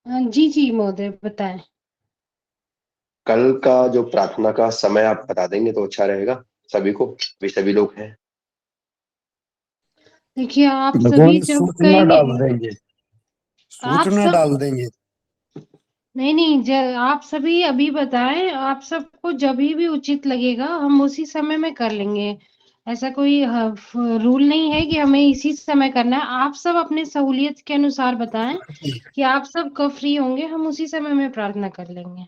जी जी महोदय, बताएं। कल का जो प्रार्थना का समय आप बता देंगे तो अच्छा रहेगा सभी को, भी सभी लोग हैं। देखिए आप सभी भगवान जब सूचना कहेंगे, डाल देंगे, आप सूचना सब, डाल देंगे। नहीं नहीं, आप सभी अभी बताएं, आप सबको जब भी उचित लगेगा हम उसी समय में कर लेंगे। ऐसा कोई रूल नहीं है कि हमें इसी समय करना है, आप सब अपने सहूलियत के अनुसार बताएं कि आप सब कब फ्री होंगे, हम उसी समय में प्रार्थना कर लेंगे।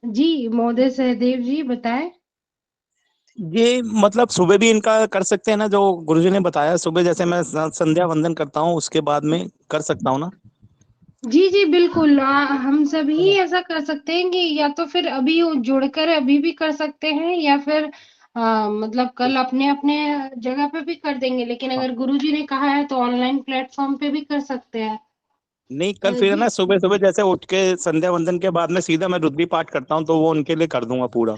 जी महोदय सहदेव जी बताएं। ये मतलब सुबह भी इनका कर सकते हैं ना, जो गुरुजी ने बताया, सुबह जैसे मैं संध्या वंदन करता हूँ उसके बाद में कर सकता हूँ ना? जी जी बिल्कुल, हम सभी ऐसा कर सकते हैं कि या तो फिर अभी जुड़कर अभी भी कर सकते हैं, या फिर मतलब कल अपने अपने जगह पे भी कर देंगे, लेकिन अगर गुरुजी ने कहा है तो ऑनलाइन प्लेटफॉर्म पे भी कर सकते हैं। नहीं, कल फिर जी ना सुबह सुबह जैसे उठ के संध्या वंदन के बाद में सीधा मैं रुद्री पाठ करता हूँ, तो वो उनके लिए कर दूंगा पूरा।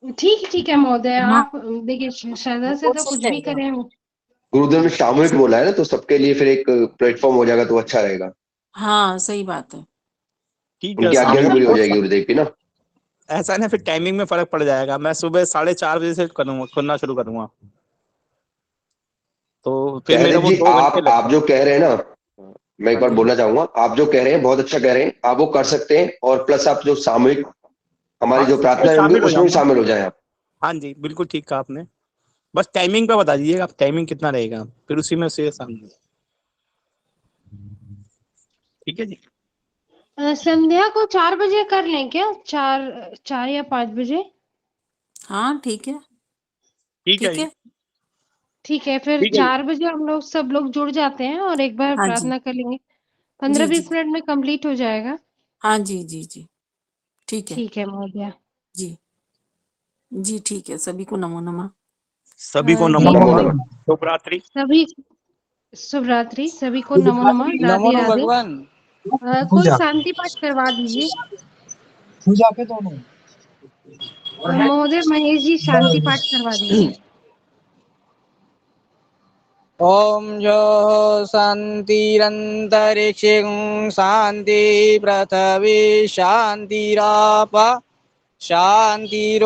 ठीक है महोदय, हाँ, आप देखिए श्रद्धा से वो तो सही कुछ भी रहेगा। करें। गुरुदेव ने सामूहिक बोला है ना, तो सबके लिए फिर एक प्लेटफॉर्म हो जाएगा तो अच्छा रहेगा, हाँ, सही बात है। ठीक है, उनकी आज्ञा भी हम सामूहिक पूरी हो और जाएगी गुरुदेव की ना। ऐसा है ना, फिर टाइमिंग में फर्क पड़ जाएगा। मैं सुबह 4:30 बजे से करूंगा, खुलना शुरू करूंगा, तो फिर मेरा सहदेव वो जी 2 घंटे आप लगते जो कह रहे हैं ना, मैं एक बार बोलना चाहूंगा, आप जो कह रहे हैं बहुत अच्छा कह रहे हैं, आप वो कर सकते हैं, और प्लस आप जो सामूहिक हमारी जो प्रार्थना होंगी शामिल हो उसमें भी जाऊंगा। शामिल हो जाए आप। हाँ जी, बिल्कुल ठीक कहा आपने। बस टाइमिंग पे बता दीजिएगा आप, टाइमिंग कितना रहेगा, फिर उसी में से शामिल। ठीक है जी। संध्या को 4 बजे कर लें क्या? 4 या 5 बजे? हाँ ठीक है, ठीक है ठीक जी। है। ठीक है, फिर ठीक है जी। 4 बजे हम लोग सब लोग जुड़ जाते हैं और एक बार हाँ जी, प्रार्थना कर लेंगे। जी, 15-20 जी। मिनट में कंप्लीट हो जाएगा। हाँ जी, जी, जी। ठीक है, ठीक है महोदया। जी। जी, ठीक है। सभी को नमो नमः। सभी को नमो ठीक नमो है, नमः, नमः। शुभ रात्रि। सभी शुभ रात्रि, सभी को नमो नमः, नमो राधे नमः राधे। भगवान। कोई शांति पाठ करवा दीजिए। महोदय महेश जी शांति पाठ करवा दीजिए। ओम जो शांतिरंतरिक्षे शांति पृथ्वी शांतिराप शांतिरोगदयः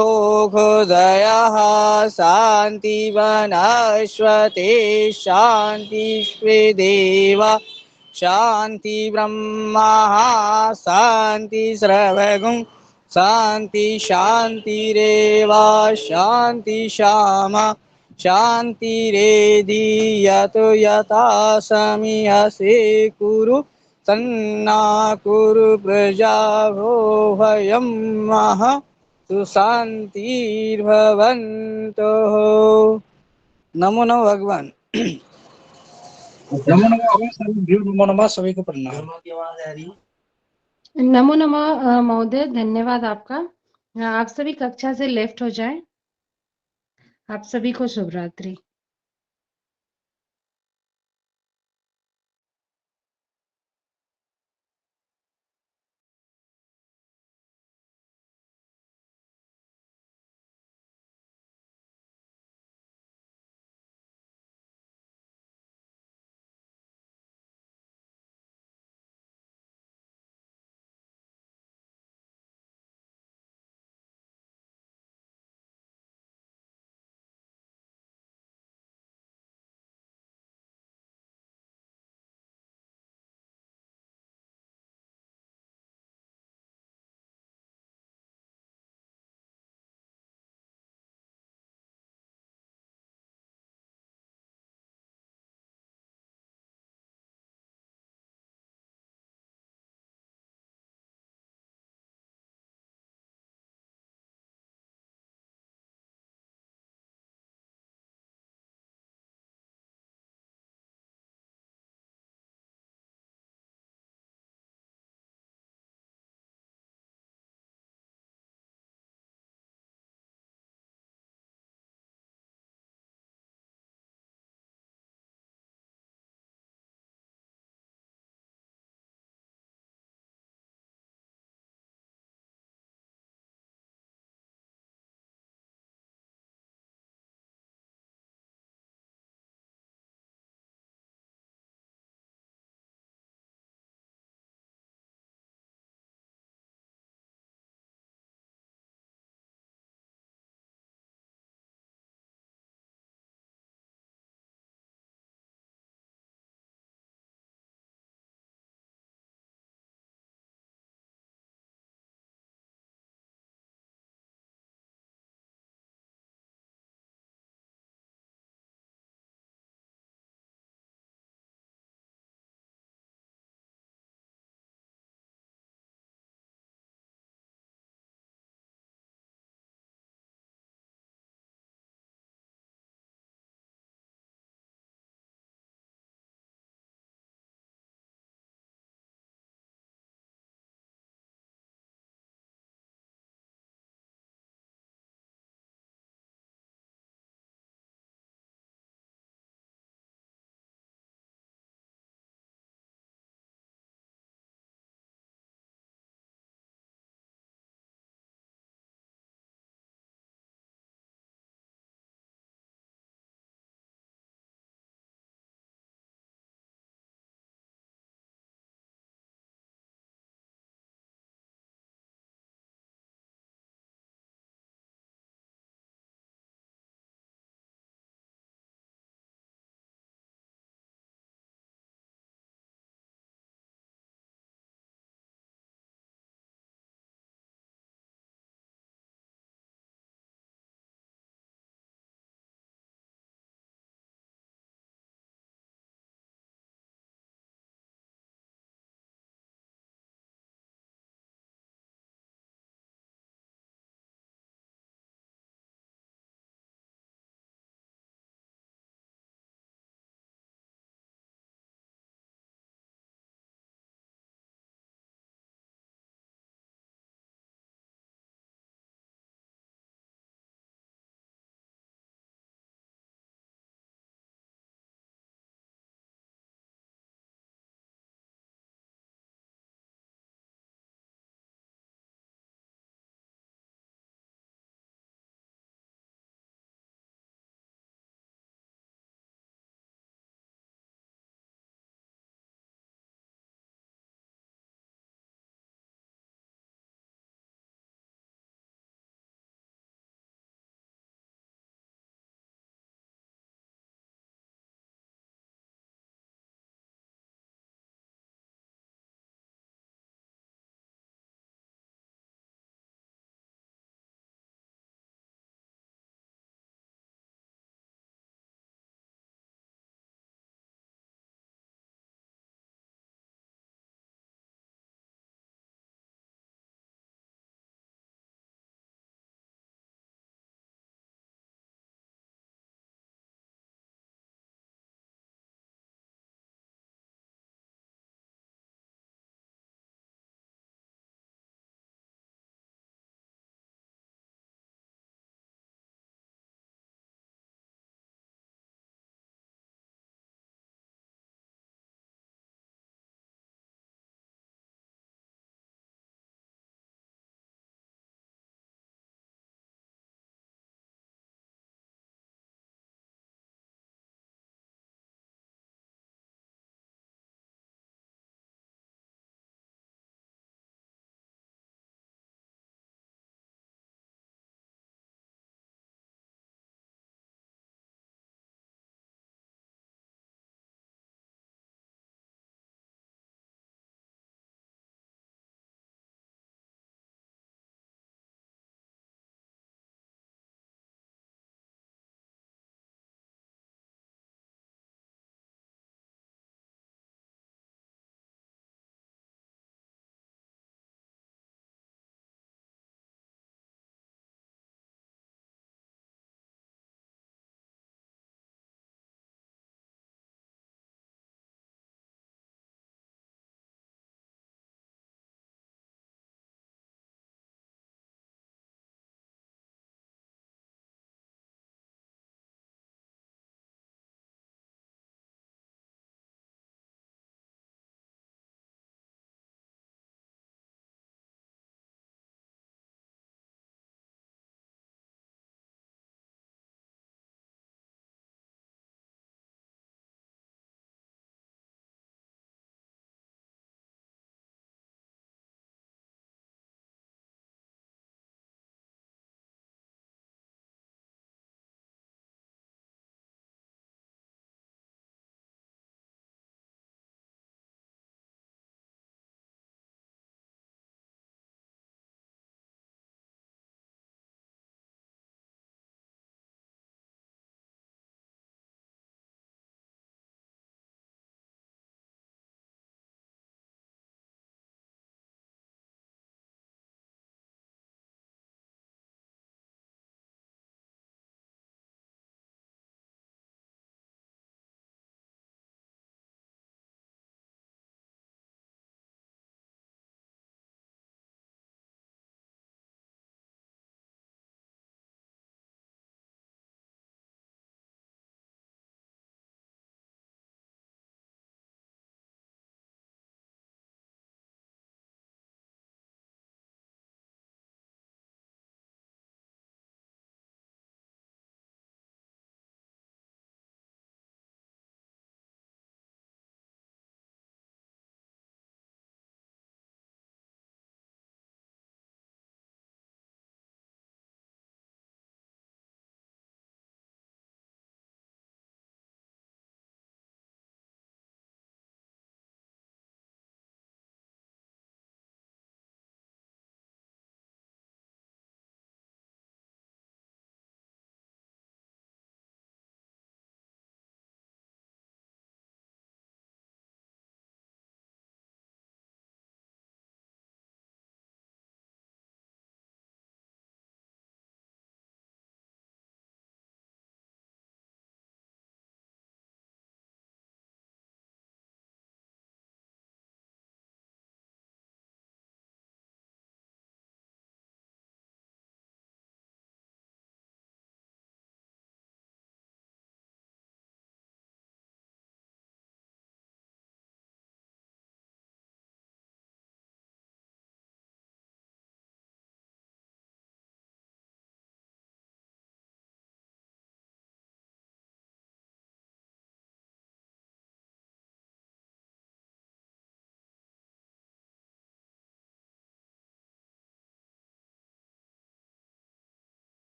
शांति वनस्पते शांतिष्वेदेव शांति ब्रह्मा शांति सर्वगुं शांति शांतिरेव शांति श्यामा शांतिरेधि यत यथा समीयसे कुरु सन्ना कुरु प्रजा भयं मह सुशांतिर्भवन्तु। नमो नमः भगवान। नमो नमः, सभी को प्रणाम। नमो नमः महोदय, धन्यवाद आपका। आप सभी कक्षा से लेफ्ट हो जाएं। आप सभी को शुभ रात्रि।